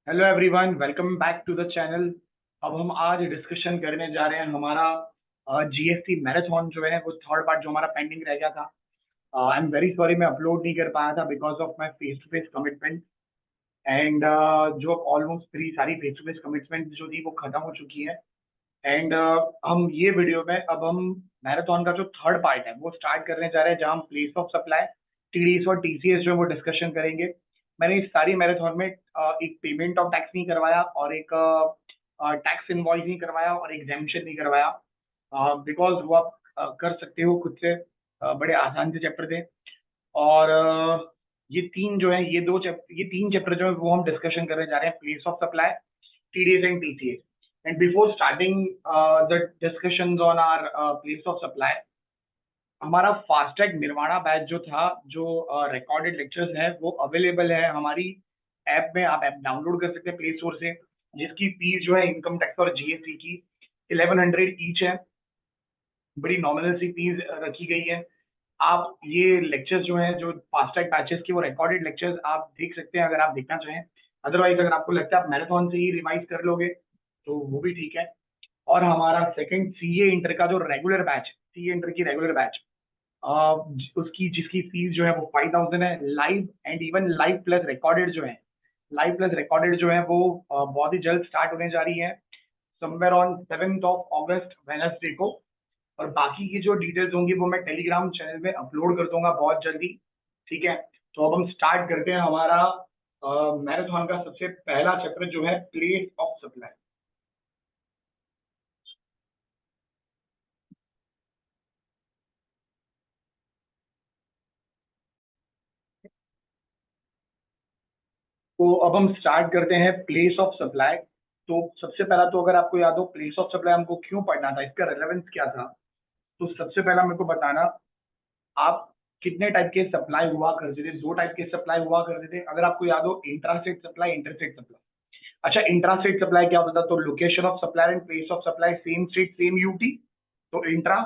Hello everyone, welcome back to the channel. अब हम आज डिस्कशन करने जा रहे हैं हमारा जीएसटी मैराथन जो है वो थर्ड पार्ट जो हमारा पेंडिंग रह गया था। आई एम वेरी सॉरी, मैं अपलोड नहीं कर पाया था because of my face to face commitment. And जो ऑलमोस्ट थ्री सारी फेस टू फेस कमिटमेंट जो थी वो खत्म हो चुकी है। एंड हम ये वीडियो में अब हम मैराथन का जो थर्ड पार्ट है वो स्टार्ट करने जा रहे हैं, जहाँ हम प्लेस ऑफ सप्लाई, टीडीएस और टीसीएस जो है वो डिस्कशन करेंगे। मैंने इस सारी मैराथन में एक पेमेंट ऑफ टैक्स नहीं करवाया और एक टैक्स इनवॉइस नहीं करवाया और एग्जेम्पशन नहीं करवाया, बिकॉज वो आप कर सकते हो खुद से। बड़े आसान से चैप्टर थे। और ये तीन जो है ये तीन चैप्टर जो है वो हम डिस्कशन करने जा रहे हैं, place of supply, TDS and TCS. And before starting the discussions on our place of supply, हमारा फास्टैग निर्वाणा बैच जो था, जो रिकॉर्डेड लेक्चर्स है वो अवेलेबल है हमारी ऐप में। आप ऐप डाउनलोड कर सकते हैं प्ले स्टोर से, जिसकी फीस जो है इनकम टैक्स और जीएसटी की 1100 ईच है। बड़ी नॉमिनल सी फीस रखी गई है। आप ये लेक्चर्स जो हैं, जो फास्टैग बैचेस की, वो रिकॉर्डेड लेक्चर्स आप देख सकते हैं अगर आप देखना चाहें। अदरवाइज अगर आपको लगता है आप मैराथन से ही रिवाइज कर लोगे तो वो भी ठीक है। और हमारा सेकंड सीए इंटर का जो रेगुलर बैच, सीए इंटर की रेगुलर बैच, उसकी जिसकी फीस जो है वो 5000 है। Live and even live plus recorded जो है, लाइव प्लस रिकॉर्डेड जो है वो बहुत ही जल्द स्टार्ट होने जा रही है, समवेयर ऑन 7 अगस्त वेनसडे को। और बाकी की जो डिटेल्स होंगी वो मैं टेलीग्राम चैनल में अपलोड कर दूंगा बहुत जल्दी। ठीक है, तो अब हम स्टार्ट करते हैं हमारा मैराथन का सबसे पहला चैप्टर जो है प्लेस ऑफ सप्लाई। तो अब हम स्टार्ट करते हैं प्लेस ऑफ सप्लाई। तो सबसे पहला तो अगर आपको याद हो प्लेस ऑफ सप्लाई हमको क्यों पढ़ना था, इसका रेलेवेंस क्या था, तो सबसे पहला मेरे को बताना, आप कितने टाइप के सप्लाई हुआ करते थे? दो टाइप के सप्लाई हुआ करते थे अगर आपको याद हो, इंट्रास्टेट सप्लाई, इंटरस्टेट सप्लाई। अच्छा, इंट्रास्टेट सप्लाई क्या होता था? तो location of supply and place of supply same state same UT, तो इंट्रा।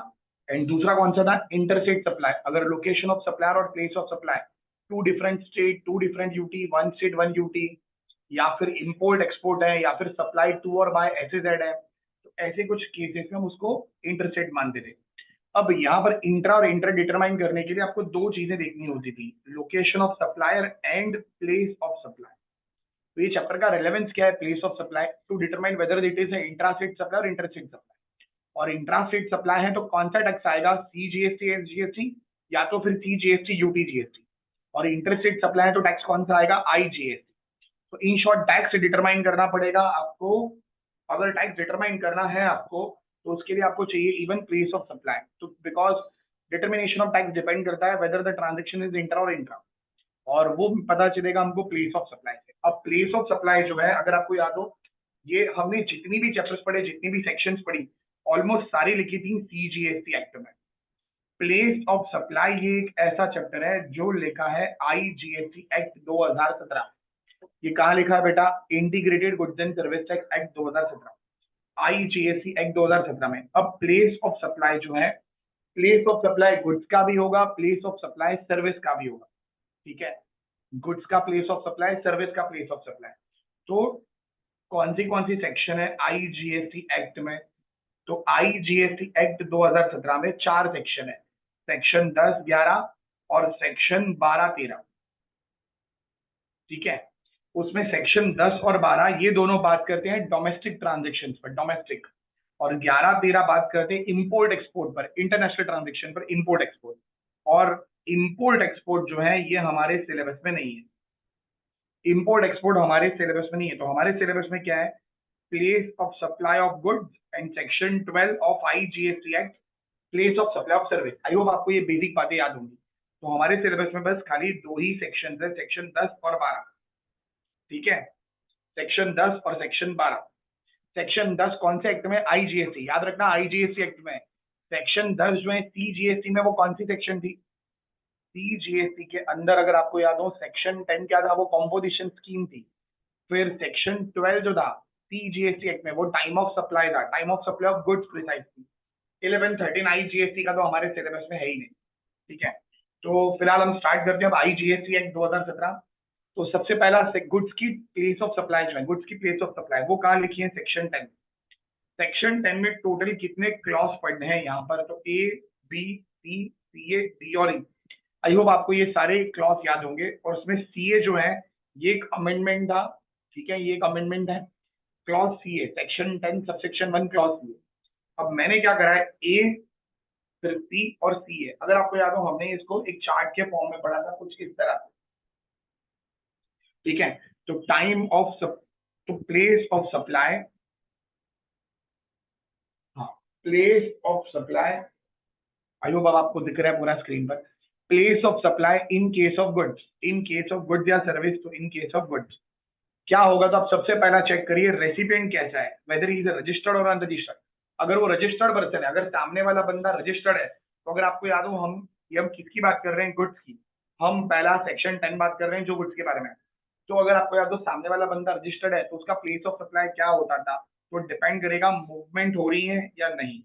एंड दूसरा कौन सा था? इंटरस्टेट सप्लाई, अगर लोकेशन ऑफ सप्लायर और place of supply two different state, two different UT, one state one UT, या फिर import export है, या फिर सप्लाई टू और बाय एसएजेड है, तो ऐसे कुछ केसेस में हम उसको इंटरस्टेट मानते थे। अब यहाँ पर इंट्रा और इंटर डिटरमाइन करने के लिए आपको दो चीजें देखनी होती थी, location of supplier and place of supply. तो ये चैप्टर का रेलेवेंस क्या है? Place of supply to determine whether it is intrastate supply और इंटरस्टेट सप्लाई। और इंट्रास्टेट सप्लाई है तो कौन सा टैक्स आएगा? सीजीएसटी, एसजीएसटी, या तो फिर सीजीएसटी, यूटीजीएसटी। और इंटरस्टेट सप्लाई है तो टैक्स कौन सा आएगा? आईजीएसटी। तो इन शॉर्ट टैक्स डिटरमाइन करना पड़ेगा आपको। अगर टैक्स डिटरमाइन करना है आपको, तो उसके लिए आपको चाहिए इवन प्लेस ऑफ सप्लाई। तो because determination of tax depend करता है whether the transaction is intra और इंट्रा, और वो पता चलेगा हमको प्लेस ऑफ सप्लाई से। अब प्लेस ऑफ सप्लाई जो है, अगर आपको याद हो, ये हमने जितनी भी चैप्टर्स पढ़े, जितनी भी सेक्शंस पढ़ी, ऑलमोस्ट सारी लिखी थी सीजीएसटी एक्ट में। प्लेस ऑफ सप्लाई ये एक ऐसा चैप्टर है जो लिखा है आईजीएसटी एक्ट 2017। ये कहाँ लिखा है बेटा? Integrated goods and service tax act 2017, IGST act 2017 में। अब प्लेस ऑफ सप्लाई जो है, प्लेस ऑफ सप्लाई गुड्स का भी होगा, प्लेस ऑफ सप्लाई सर्विस का भी होगा। ठीक है, गुड्स का प्लेस ऑफ सप्लाई, सर्विस का प्लेस ऑफ सप्लाई। तो कौन सी सेक्शन है आईजीएसटी एक्ट में? तो आईजीएसटी एक्ट 2017 में चार सेक्शन है, सेक्शन 10, 11 और सेक्शन 12, 13। ठीक है, उसमें सेक्शन 10 और 12 ये दोनों बात करते हैं डोमेस्टिक ट्रांजेक्शन पर, डोमेस्टिक। और 11, 13 बात करते हैं इंपोर्ट एक्सपोर्ट पर, इंटरनेशनल ट्रांजेक्शन पर, इंपोर्ट एक्सपोर्ट। और इंपोर्ट एक्सपोर्ट जो है ये हमारे सिलेबस में नहीं है। इंपोर्ट एक्सपोर्ट हमारे सिलेबस में नहीं है। तो हमारे सिलेबस में क्या है? Place of supply of goods and section 12 of IGST act, place of supply of service. I hope आपको ये बेसिक बातें याद होंगी। तो हमारे सिलेबस में बस खाली दो ही सेक्शन है, सेक्शन 10 और 12। ठीक है, सेक्शन 10 और सेक्शन 12। सेक्शन 10 कौन से एक्ट में? आईजीएसटी, याद रखना आईजीएसटी एक्ट में। सेक्शन 10 जो है सीजीएसटी में, वो कौन सी सेक्शन थी? सीजीएसटी के अंदर अगर आपको याद हो, सेक्शन 10 क्या था? वो कॉम्पोजिशन स्कीम थी। फिर सेक्शन 12 जो था सीजीएसटी एक्ट में, वो टाइम ऑफ सप्लाई था, time of supply of goods precisely. 11, 13 IGST का तो हमारे सिलेबस में है ही नहीं। ठीक है, तो फिलहाल हम स्टार्ट करते हैं अब आईजीएसटी एक्ट 2017। तो सबसे पहला गुड्स की प्लेस ऑफ सप्लाई जो है, गुड्स की प्लेस ऑफ सप्लाई वो कहाँ लिखी है, सेक्शन 10। सेक्शन 10 में टोटल कितने क्लॉज पढ़ने हैं यहाँ पर, तो A B C C A D और ई। आई होप आपको ये सारे क्लॉज याद होंगे। और उसमें सी ए जो है ये एक अमेंडमेंट था, ठीक है, ये एक अमेंडमेंट है। Clause c a section 10 subsection 1 clause c a. अब मैंने क्या करा है, ए फिर सी और सी ए। अगर आपको याद हो हमने इसको एक चार्ट के फॉर्म में पढ़ा था कुछ इस तरह, ठीक है। तो टाइम ऑफ तो प्लेस ऑफ सप्लाई, हाँ, place of supply, I hope अब आपको दिख रहा है पूरा स्क्रीन पर। Place of supply in case of goods, in case of goods या सर्विस, तो इन केस ऑफ गुड्स क्या होगा, तो आप सबसे पहला चेक करिए रेसिपिएंट कैसा है, वेदर इज रजिस्टर्ड और अनरजिस्टर्ड। अगर वो रजिस्टर्ड पर्सन है, अगर सामने वाला बंदा रजिस्टर्ड है, तो अगर आपको याद हो हम किसकी बात कर रहे हैं, गुड्स की। हम पहला सेक्शन 10 बात कर रहे हैं जो गुड्स के बारे में। तो अगर आपको याद हो सामने वाला बंदा रजिस्टर्ड है, तो उसका प्लेस ऑफ सप्लाई क्या होता था, तो डिपेंड करेगा मूवमेंट हो रही है या नहीं,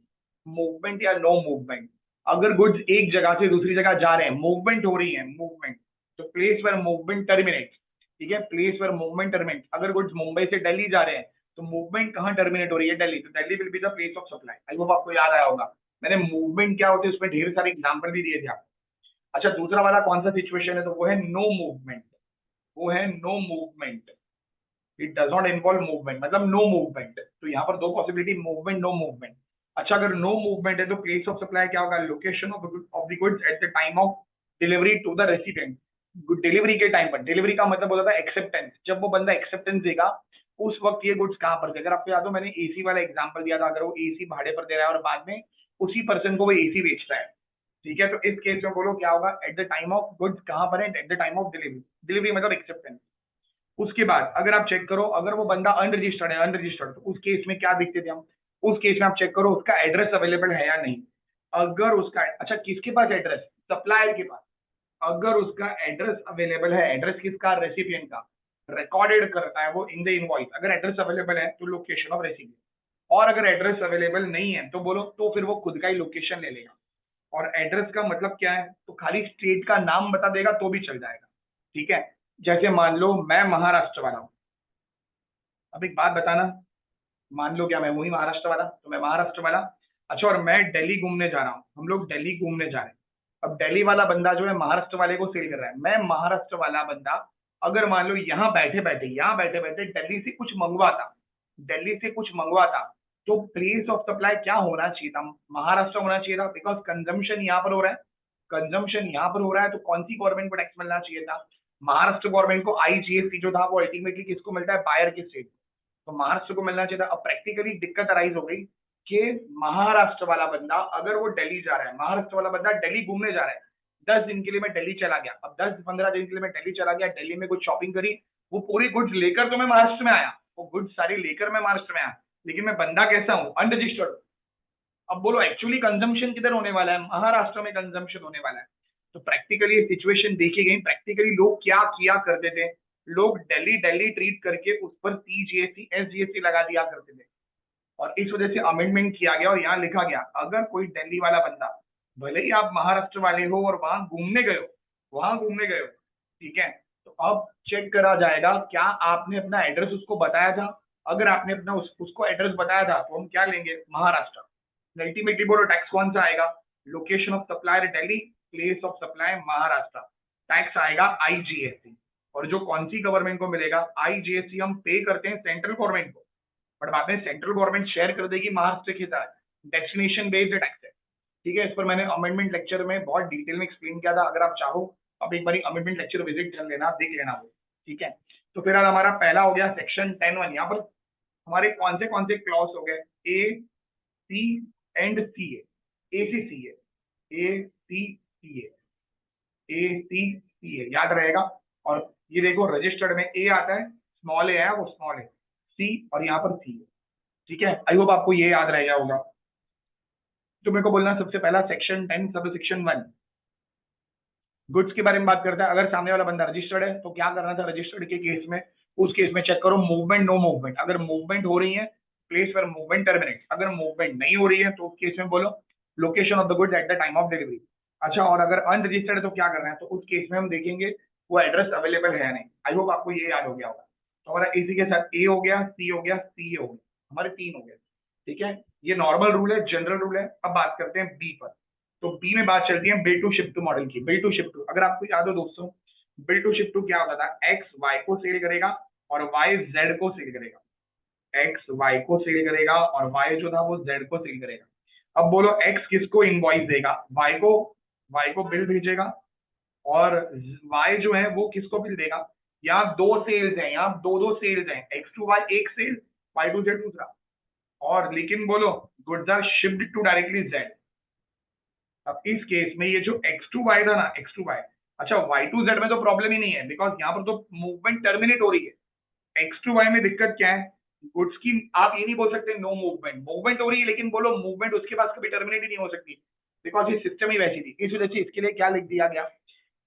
मूवमेंट या नो मूवमेंट। अगर गुड्स एक जगह से दूसरी जगह जा रहे हैं, मूवमेंट हो रही है, मूवमेंट, तो प्लेस वेयर मूवमेंट टर्मिनेट, ठीक है, प्लेस वेयर मूवमेंट टर्मिनेट। अगर गुड्स मुंबई से दिल्ली जा रहे हैं, तो मूवमेंट कहाँ टर्मिनेट हो रही है, दिल्ली, तो Delhi will be the place of supply. I hope आपको याद आया होगा, मैंने मूवमेंट क्या होती है उसमें ढेर सारे एग्जांपल भी दिए थे आपको। अच्छा, दूसरा वाला कौन सा सिचुएशन है, तो वो है नो मूवमेंट, वो है no movement, it does not involve movement, मतलब नो मूवमेंट। तो यहाँ पर दो पॉसिबिलिटी, मूवमेंट, नो मूवमेंट। अच्छा, अगर नो मूवमेंट है तो प्लेस ऑफ सप्लाई क्या होगा, location of the goods at the time of delivery to the recipient. Delivery के टाइम पर, डिलीवरी का मतलब होता था एक्सेप्टेंस, जब वो बंदा एक्सेप्टेंस देगा उस वक्त ये गुड्स कहाँ पर थे। अगर आपको याद हो मैंने एसी वाला एग्जांपल दिया था, अगर वो एसी भाड़े पर दे रहा है और बाद में उसी पर्सन को वो एसी बेचता है, ठीक है, तो इस केस में बोलो क्या होगा, eight the time of goods कहाँ पर है, eight the time of delivery, delivery मतलब एक्सेप्टेंस। उसके बाद अगर आप चेक करो, अगर वो बंदा अनरजिस्टर्ड है, अनरजिस्टर्ड, तो उस केस में क्या देखते थे हम, उस केस में आप चेक करो उसका एड्रेस अवेलेबल है या नहीं। अगर उसका, अच्छा किसके पास एड्रेस, सप्लायर के पास, अगर उसका एड्रेस अवेलेबल है, एड्रेस किसका, रेसिपिएंट का, रिकॉर्डेड करता है वो इन द इनवॉइस, अगर एड्रेस अवेलेबल है तो लोकेशन ऑफ रेसिपिएंट। और अगर एड्रेस अवेलेबल नहीं है तो बोलो, तो फिर वो खुद का ही लोकेशन ले लेगा। और एड्रेस का मतलब क्या है, तो खाली स्टेट का नाम बता देगा तो भी चल जाएगा, ठीक है। जैसे मान लो मैं महाराष्ट्र वाला हूं, अब एक बात बताना, मान लो क्या मैं वही महाराष्ट्र वाला, तो मैं महाराष्ट्र वाला, अच्छा, और मैं दिल्ली घूमने जा रहा हूँ, हम लोग दिल्ली घूमने जा रहे हैं। अब दिल्ली वाला बंदा जो है महाराष्ट्र वाले को सेल कर रहा है, मैं महाराष्ट्र वाला बंदा अगर मान लो यहाँ बैठे बैठे दिल्ली से कुछ मंगवाता, दिल्ली से कुछ मंगवाता, तो प्लेस ऑफ सप्लाई क्या होना चाहिए था, महाराष्ट्र होना चाहिए था, बिकॉज कंजम्पशन यहाँ पर हो रहा है, कंजम्पशन यहाँ पर हो रहा है, तो कौन सी गवर्नमेंट को टैक्स मिलना चाहिए था, महाराष्ट्र गवर्नमेंट को। आईजीएसटी जो था वो अल्टीमेटली किसको मिलता है, बायर के स्टेट, तो महाराष्ट्र को मिलना चाहिए था। अब प्रैक्टिकली दिक्कत अराइज हो गई कि महाराष्ट्र वाला बंदा अगर वो दिल्ली जा रहा है, महाराष्ट्र वाला बंदा दिल्ली घूमने जा रहा है, 10 दिन के लिए मैं दिल्ली चला गया, अब 10-15 दिन के लिए मैं दिल्ली चला गया, दिल्ली में कुछ शॉपिंग करी, वो पूरी गुड्स लेकर तो मैं महाराष्ट्र में आया, वो गुड्स सारी लेकर मैं महाराष्ट्र में आया, लेकिन मैं बंदा कैसा हूँ, अनरजिस्टर्ड। अब बोलो एक्चुअली कंजम्पशन किधर होने वाला है, महाराष्ट्र में कंजम्पशन होने वाला है। तो प्रैक्टिकली सिचुएशन देखी गई, प्रैक्टिकली लोग क्या किया करते थे, लोग दिल्ली दिल्ली ट्रीट करके उस पर सीजीएसटी एसजीएसटी लगा दिया करते थे, और इस वजह से अमेंडमेंट किया गया और यहाँ लिखा गया अगर कोई दिल्ली वाला बंदा, भले ही आप महाराष्ट्र वाले हो और वहां घूमने गए हो, वहां घूमने गए हो, ठीक है, तो अब चेक करा जाएगा क्या आपने अपना एड्रेस उसको बताया था। अगर आपने अपना उसको एड्रेस बताया था तो हम क्या लेंगे, महाराष्ट्र। अल्टीमेटली बोलो टैक्स कौन सा आएगा, location of supplier Delhi, place of supply Maharashtra, tax आएगा आईजीएसटी। और जो कौन सी गवर्नमेंट को मिलेगा, आईजीएसटी हम पे करते हैं सेंट्रल गवर्नमेंट को, बट बाद में सेंट्रल गवर्नमेंट शेयर कर देगी महाराष्ट्र के साथ, डेस्टिनेशन बेस्ड टैक्स है, ठीक है। इस पर मैंने अमेंडमेंट लेक्चर में बहुत डिटेल में एक्सप्लेन किया था, अगर आप चाहो अब एक बार अमेंडमेंट लेक्चर विजिट कर लेना, देख लेना वो, ठीक है। तो फिर हमारा पहला हो गया सेक्शन 10(1), यहाँ पर हमारे कौन से क्लॉज हो गए, ए सी एंड सी ए सी सी ए सी सी ए सी सी ए याद रहेगा। और ये देखो रजिस्टर्ड में ए आता है, स्मॉल ए है वो स्मॉल है, सी और यहाँ पर सी है, ठीक है। आई होप आपको ये याद रह गया होगा। तो मेरे को बोलना सबसे पहला सेक्शन 10 सब सेक्शन 1 गुड्स के बारे में बात करता है। अगर सामने वाला बंदा रजिस्टर्ड है तो क्या करना था, रजिस्टर्ड के केस में, उस केस में चेक करो मूवमेंट नो मूवमेंट, अगर मूवमेंट हो रही है प्लेस पर मूवमेंट टर्मिनेट, अगर मूवमेंट नहीं हो रही है तो उस केस में बोलो location of the goods at the time of delivery. अच्छा, और अगर अनरजिस्टर्ड है तो क्या करना है, तो उस केस में हम देखेंगे वो एड्रेस अवेलेबल है नहीं। आई होप आपको ये याद हो गया होगा। तो हमारा इसी के साथ ए हो गया, सी हो गया, सी हो गया, हमारे 3 हो गए। ठीक है, ये नॉर्मल रूल है, जनरल रूल है। अब बात करते हैं बी पर। तो बी में बात चलती है build to ship to model की। बिल्ड टू शिप टू, अगर आपको याद हो दोस्तों, बिल्ड टू शिप टू क्या होता था, एक्स वाई को सेल करेगा और वाई जेड को सेल करेगा। एक्स वाई को सेल करेगा और वाई जो था वो जेड को सेल करेगा। अब बोलो एक्स किसको इनवॉइस देगा, वाई को बिल भेजेगा, और वाई जो है वो किसको बिल देगा। यहाँ 2 सेल्स हैं, यहाँ 2 सेल्स हैं, एक्स टू वाई एक सेल, वाई टू जेड दूसरा। और लेकिन बोलो goods are shipped to directly Z. अब इस केस में ये जो एक्स टू वाई था ना, एक्स टू वाई, अच्छा वाई टू जेड में तो प्रॉब्लम ही नहीं है, बिकॉज यहाँ पर तो मूवमेंट टर्मिनेट हो रही है। एक्स टू वाई में दिक्कत क्या है, गुड्स की आप ये नहीं बोल सकते नो मूवमेंट, मूवमेंट हो रही है, लेकिन बोलो मूवमेंट उसके पास कभी टर्मिनेट ही नहीं हो सकती, बिकॉज ये सिस्टम ही वैसी थी। इस वजह से इसके लिए क्या लिख दिया गया,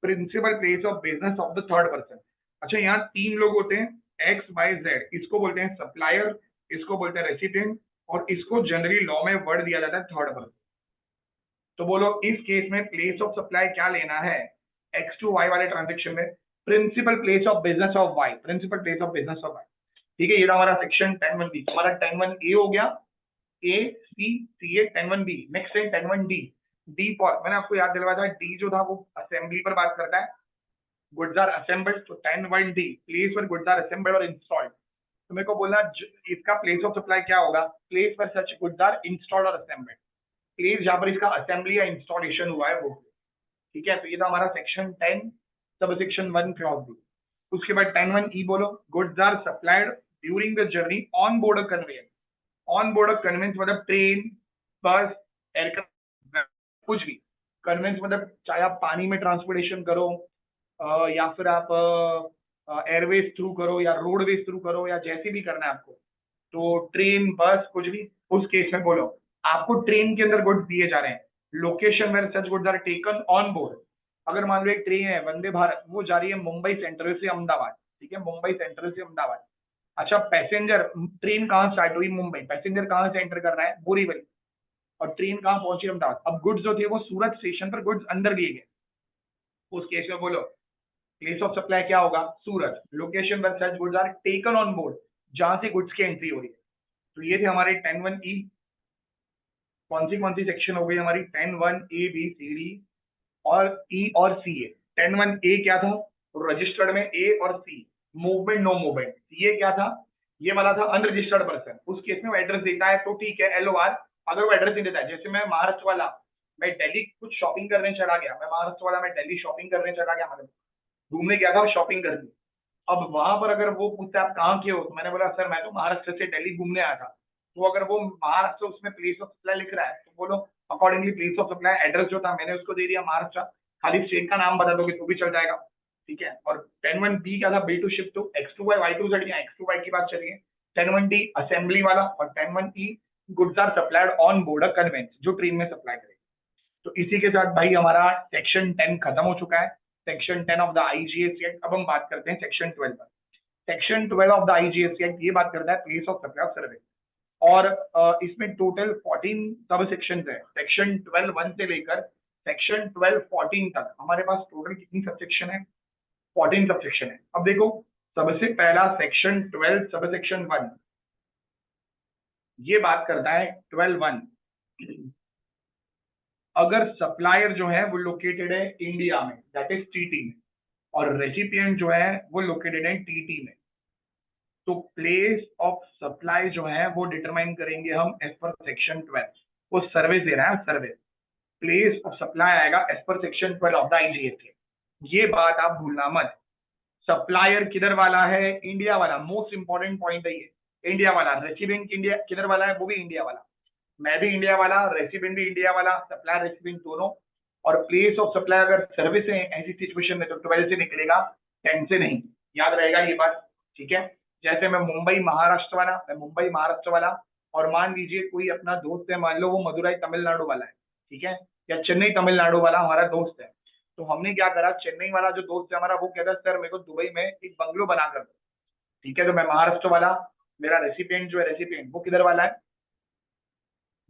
principal place of business of the third person. अच्छा, यहाँ 3 लोग होते हैं, एक्स वाई जेड, इसको बोलते हैं सप्लायर, इसको बोलते हैं रेसिपिएंट, और इसको जनरली लॉ में वर्ड दिया जाता है थर्ड पर्सन। तो बोलो इस केस में प्लेस ऑफ सप्लाई क्या लेना है, एक्स टू वाई वाले ट्रांजेक्शन में principal place of business of Y, principal place of business of Y. ठीक है, ये था हमारा सेक्शन 10(1)(b). हमारा 10(1)(a) हो गया, ए सी सी ए 10(1)(b). नेक्स्ट है 10(1)(d). डी फॉर, मैंने आपको याद दिलवाया था, डी जो था वो असेंबली पर बात करता है, गुड्स आर असेंबल्ड। तो 10(1)(d) प्लेस पर गुड्स आर असेंबल्ड और इंस्टॉल्ड। तो मेरे को बोलना इसका प्लेस ऑफ सप्लाई क्या होगा, प्लेस पर सच गुड्स आर इंस्टॉल्ड और असेंबल्ड, प्लेस जहां पर इसका असेंबली या इंस्टॉलेशन हुआ है वो। ठीक है, तो ये था हमारा section 10 sub section 1 clause B. उसके बाद 10(1)(e) बोलो, goods are supplied during the journey on board a conveyor. On board a conveyance मतलब ट्रेन, बस, एयरक्राफ्ट, कुछ भी। कन्वेंस मतलब चाहे आप पानी में ट्रांसपोर्टेशन करो, या फिर आप एयरवेज थ्रू करो या रोडवेज थ्रू करो, या जैसे भी करना है आपको, तो ट्रेन, बस, कुछ भी। उस केस में बोलो आपको ट्रेन के अंदर गुड्स दिए जा रहे हैं, location where such goods are taken on board. अगर मान लो एक ट्रेन है वंदे भारत, वो जा रही है मुंबई सेंट्रल से अहमदाबाद, ठीक है, मुंबई सेंट्रल से अहमदाबाद। अच्छा, पैसेंजर, ट्रेन कहाँ स्टार्ट हुई, मुंबई, पैसेंजर कहाँ से एंटर कर रहा है, बोरीवली, और ट्रेन कहाँ पहुंची, अहमदाबाद। अब गुड्स जो थे वो सूरत स्टेशन पर गुड्स अंदर लिए गए। उस केस में बोलो प्लेस ऑफ सप्लाई क्या होगा, सूरत, लोकेशन पर such goods are taken on board, जहां से गुड्स की एंट्री हो रही है। तो ये थे हमारे 10(1)(e). कौन सी सेक्शन हो गई हमारी, 10(1)(a) B C D और E और C है। 10(1)(a) क्या था, रजिस्टर्ड में A और C, movement no movement. CA क्या था, ये वाला था अनरजिस्टर्ड पर्सन। उस केस में वो एड्रेस देता है तो ठीक है, LOR। अगर वो एड्रेस नहीं देता है, जैसे मैं महाराष्ट्र वाला, मैं दिल्ली कुछ शॉपिंग करने चला गया, मैं महाराष्ट्र वाला, मैं दिल्ली शॉपिंग करने चला गया, घूमने गया था, शॉपिंग करनी। अब वहां पर अगर वो पूछता है आप कहाँ के हो, तो मैंने बोला सर मैं तो महाराष्ट्र से दिल्ली घूमने आया था। तो अगर वो महाराष्ट्र उसमें प्लेस ऑफ सप्लाई लिख रहा है, तो बोलो accordingly place of supply address जो था मैंने उसको दे दिया महाराष्ट्र, खाली स्टेट का नाम बता दोगे तो भी चल जाएगा। ठीक है, और 10(1)(b) क्या था, B to ship to X to Y, Y to Z, या एक्स टू वाई की बात चलिए। 10(1)(d) असेंबली वाला, और 10(1)(e) goods are supplied on board a conveyance, जो ट्रेन में सप्लाई करेगा। तो इसी के साथ भाई हमारा सेक्शन 10 खत्म हो चुका है, section 10 of the IGS act. अब हम बात करते हैं सेक्शन 12 पर। Section 12 of the IGS act ये बात करता है place of supply of service, और इसमें टोटल 14 सब सेक्शन है। सेक्शन 12(1) से लेकर सेक्शन 12(14) तक हमारे पास टोटल कितनी सब सेक्शन है, 14 सब सेक्शन है। अब देखो, सबसे पहला सेक्शन 12 सब सेक्शन 1 ये बात करता है 12(1), अगर सप्लायर जो है वो लोकेटेड है इंडिया में, दैट इज टीटी में, और रेसिपिएंट जो है वो लोकेटेड है टीटी में, तो प्लेस ऑफ सप्लाई जो है वो डिटरमाइन करेंगे हम एज पर सेक्शन 12। वो सर्विस दे रहा है, सर्विस, प्लेस ऑफ सप्लाई आएगा as per section 12 of the IGS के। ये बात आप भूलना मत। सप्लायर किधर वाला है, इंडिया वाला, मोस्ट इंपॉर्टेंट पॉइंट है ये, इंडिया वाला। रेसिपिएंट इंडिया किधर वाला है, वो भी इंडिया वाला। मैं भी इंडिया वाला, रेसिपिएंट भी इंडिया वाला, सप्लायर रेसिपिएंट दोनों। और प्लेस ऑफ सप्लाई अगर सर्विस है ऐसी सिचुएशन में तो 12 से निकलेगा, 10 से नहीं। याद रहेगा ये बात, ठीक है। जैसे मैं मुंबई महाराष्ट्र वाला, मैं मुंबई महाराष्ट्र वाला, और मान लीजिए कोई अपना दोस्त है, मान लो वो मदुरई तमिलनाडु वाला है, ठीक है, या चेन्नई तमिलनाडु वाला हमारा दोस्त है। तो हमने क्या करा, चेन्नई वाला जो दोस्त है हमारा वो कहता है सर मेरे को दुबई में एक बंगलो बना कर दो, ठीक है। तो मैं महाराष्ट्र वाला, मेरा रेसिपिएंट जो है, रेसिपिएंट वो किधर वाला है,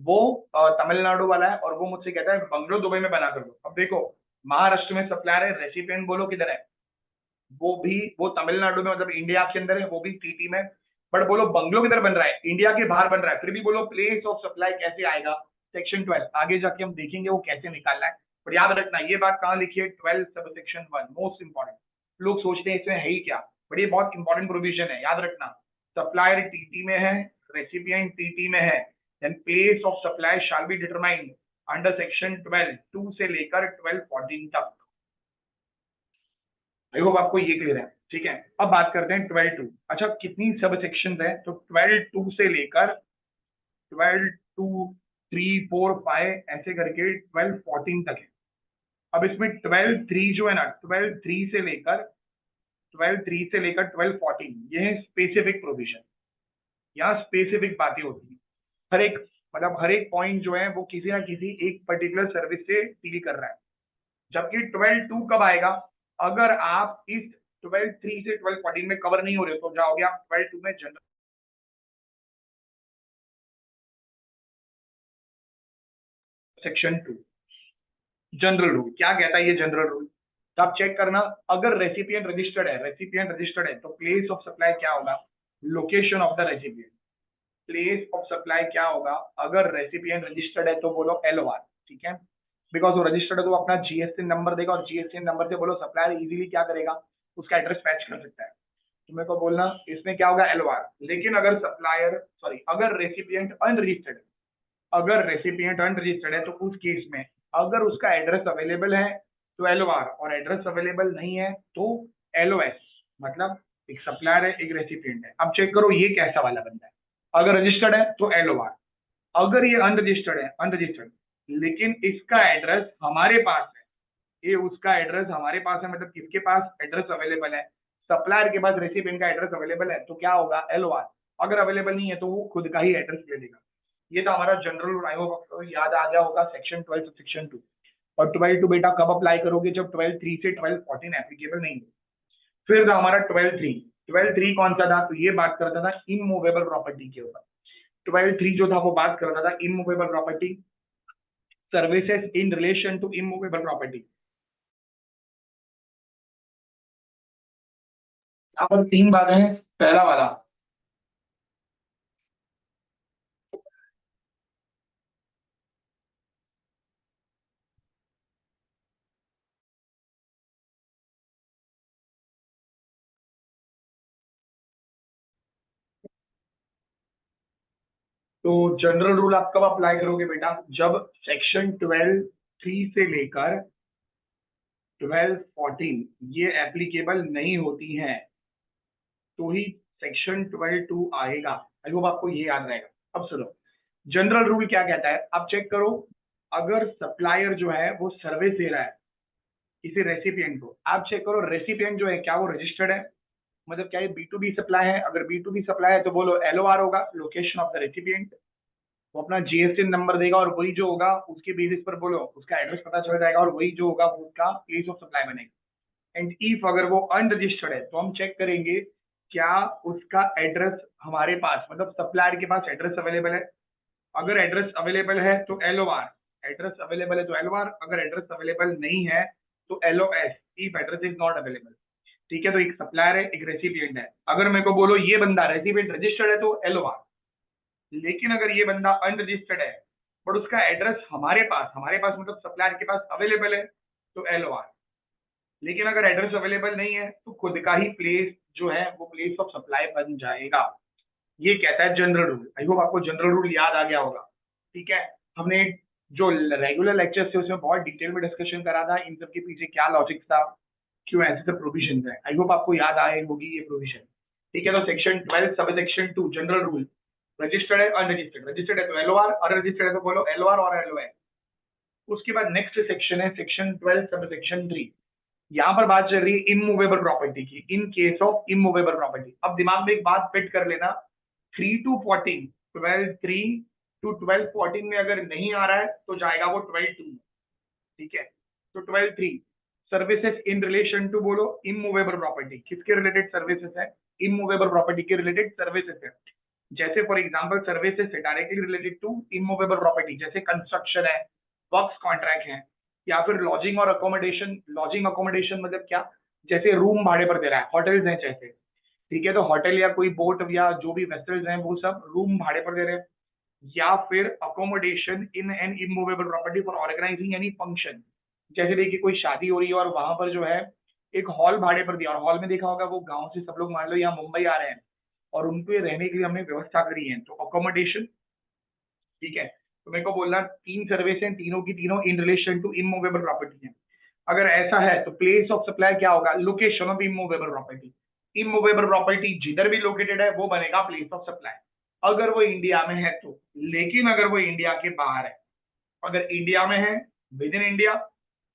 वो तमिलनाडु वाला है, और वो मुझसे कहता है बंगलो दुबई में बना कर दो। अब देखो, महाराष्ट्र में सप्लायर है, रेसिपिएंट बोलो किधर है, वो तमिलनाडु में, मतलब इंडिया के अंदर है, वो भी टीटी में। बट बोलो बंगलो किधर बन रहा है, इंडिया के बाहर बन रहा है, फिर भी बोलो प्लेस ऑफ सप्लाई कैसे आएगा, सेक्शन 12 आगे जाके हम देखेंगे वो कैसे निकालना है। पर याद रखना ये बात कहाँ लिखी है, 12 सब सेक्शन 1, मोस्ट इंपॉर्टेंट। लोग सोचते हैं इसमें है ही क्या, बट ये बहुत इंपॉर्टेंट प्रोविजन है, याद रखना। सप्लायर टीटी में है, रेसिपिएंट टीटी में है, then place of supply shall be determined under section 12 2 से लेकर 12-14 तक। आई होप आपको ये क्लियर है, ठीक है। अब बात करते हैं 12-2। अच्छा कितनी सब सेक्शन है, तो 12-2 से लेकर 12-2 3 4 5 ऐसे करके 12-14 तक है। अब इसमें 12-3 जो है ना, 12-3 से लेकर 12-14 ये है स्पेसिफिक प्रोविजन। यहाँ स्पेसिफिक बातें होती है, हर एक मतलब हर एक पॉइंट जो है वो किसी ना किसी एक पर्टिकुलर सर्विस से डील कर रहा है। जबकि 12-2 कब आएगा, अगर आप इस 12-3 से 12-14 में कवर नहीं हो रहे तो जाओगे आप 12-2 में जनरल सेक्शन 2। जनरल रूल क्या कहता है ये जनरल रूल, तो आप चेक करना। अगर रेसिपिएंट रजिस्टर्ड है तो प्लेस ऑफ सप्लाई क्या होगा, location of the recipient. Place of supply क्या होगा, अगर रेसिपिएंट रजिस्टर्ड है तो बोलो LOR, ठीक है। बिकॉज वो रजिस्टर्ड है तो वो अपना GST नंबर देगा, और GST नंबर से बोलो सप्लायर इजीली क्या करेगा, उसका एड्रेस पैच कर सकता है। तो मेरे को बोलना इसमें क्या होगा, LOR। लेकिन अगर अगर रेसिपिएंट अनरजिस्टर्ड, है तो उस केस में अगर उसका एड्रेस अवेलेबल है तो LOR, और एड्रेस अवेलेबल नहीं है तो LOS। मतलब एक सप्लायर है, एक रेसिपिएंट है। अब चेक करो ये कैसा वाला बंदा है, अगर रजिस्टर्ड है तो LOR, अगर ये अनरजिस्टर्ड लेकिन इसका एड्रेस हमारे पास है, ये उसका एड्रेस हमारे पास है, मतलब किसके पास एड्रेस अवेलेबल है, सप्लायर के पास रेसिपिएंट का एड्रेस अवेलेबल है, तो क्या होगा, LOR। अगर अवेलेबल नहीं है तो वो खुद का ही एड्रेस ले लेगा। ये था हमारा जनरल रूल, आई होप आपको याद आ गया होगा, सेक्शन 12 सेक्शन 2। और 12-2 बेटा कब अप्लाई करोगे, जब 12-3 से 12-14 एप्लीकेबल नहीं हो। फिर था हमारा 12-3। 12-3 कौन सा था, तो ये बात करता था इमूवेबल प्रॉपर्टी के ऊपर। 12-3 जो था वो बात करता था immovable property, services in relation to immovable property. यहाँ पर 3 बातें हैं। पहला वाला, तो जनरल रूल आप कब अप्लाई करोगे बेटा, जब सेक्शन 12-3 से लेकर 12-14 ये एप्लीकेबल नहीं होती हैं तो ही सेक्शन 12-2 आएगा। आई होप आपको ये याद रहेगा। अब सुनो जनरल रूल क्या कहता है, आप चेक करो। अगर सप्लायर जो है वो सर्विस दे रहा है किसी रेसिपिएंट को, आप चेक करो रेसिपिएंट जो है क्या वो रजिस्टर्ड है, मतलब क्या ये B2B सप्लाई है। अगर B2B सप्लाई है तो बोलो LOR होगा, लोकेशन ऑफ द रेसिपिएंट। वो अपना GST नंबर देगा और वही जो होगा उसके बेसिस पर बोलो उसका एड्रेस पता चल जाएगा, और वही जो होगा वो उसका प्लेस ऑफ सप्लाई बनेगा। एंड इफ अगर वो अनरजिस्टर्ड है तो हम चेक करेंगे क्या उसका एड्रेस हमारे पास, मतलब सप्लायर के पास एड्रेस अवेलेबल है। अगर एड्रेस अवेलेबल है तो LOR, एड्रेस अवेलेबल है तो LOR, अगर एड्रेस अवेलेबल नहीं है तो LOS, if address is not available. ठीक है, तो एक सप्लायर है एक रेसिपिएंट है। अगर मेरे को बोलो ये बंदा रेसिपिएंट रजिस्टर्ड है तो LOR, लेकिन अगर ये बंदा अनरजिस्टर्ड है बट उसका एड्रेस हमारे पास मतलब सप्लायर के पास अवेलेबल है तो LOR, लेकिन अगर एड्रेस अवेलेबल नहीं है तो खुद का ही प्लेस जो है वो प्लेस ऑफ सप्लाई बन जाएगा। ये कहता है जनरल रूल। आई होप आपको जनरल रूल याद आ गया होगा, ठीक है। हमने जो रेगुलर लेक्चर्स थे उसमें बहुत डिटेल में डिस्कशन करा था इन सब के पीछे क्या लॉजिक था, क्यों ऐसे सब प्रोविजन है। आई होप आपको याद आए होगी ये प्रोविजन, ठीक है। तो section 12 sub section 2 general rule, registered है अनरजिस्टर्ड, रजिस्टर्ड है तो LOR, अनरजिस्टर्ड है तो बोलो LOR और LOS। उसके बाद नेक्स्ट सेक्शन है सेक्शन 12 सब सेक्शन 3। यहाँ पर बात चल रही है इमूवेबल प्रॉपर्टी की, इन केस ऑफ इमूवेबल प्रॉपर्टी। अब दिमाग में एक बात फिट कर लेना, 3 to 14, 12-3 to 12-14 में अगर नहीं आ रहा है तो जाएगा वो 12-2, ठीक है। तो 12-3 सर्विसेज इन रिलेशन टू बोलो इमूवेबल प्रॉपर्टी, किसके रिलेटेड सर्विसेज है, इमूवेबल प्रॉपर्टी के रिलेटेड सर्विसेज है। जैसे फॉर एग्जांपल सर्विसेज है directly related to immovable property, जैसे कंस्ट्रक्शन है, वर्क्स कॉन्ट्रैक्ट है, या फिर लॉजिंग और अकोमोडेशन। लॉजिंग अकोमोडेशन मतलब क्या, जैसे रूम भाड़े पर दे रहा है, होटल्स हैं जैसे, ठीक है, तो होटल या कोई बोट या जो भी वेसल्स हैं वो सब रूम भाड़े पर दे रहे हैं। या फिर accommodation in an immovable property for organising any function, जैसे देखिए कोई शादी हो रही है और वहां पर जो है एक हॉल भाड़े पर दिया, और हॉल में देखा होगा वो गांव से सब लोग मान लो यहाँ मुंबई आ रहे हैं और उनको रहने के लिए हमने व्यवस्था करी है, तो अकोमोडेशन, ठीक है। तो मेरे को बोलना तीन सर्विस हैं, तीनों की तीनों in relation to immovable property है। अगर ऐसा है तो प्लेस ऑफ सप्लाई क्या होगा, location of immovable property. Immovable property जिधर भी लोकेटेड है वो बनेगा प्लेस ऑफ सप्लाई, अगर वो इंडिया में है तो। लेकिन अगर वो इंडिया के बाहर है, अगर इंडिया में है विद इन इंडिया,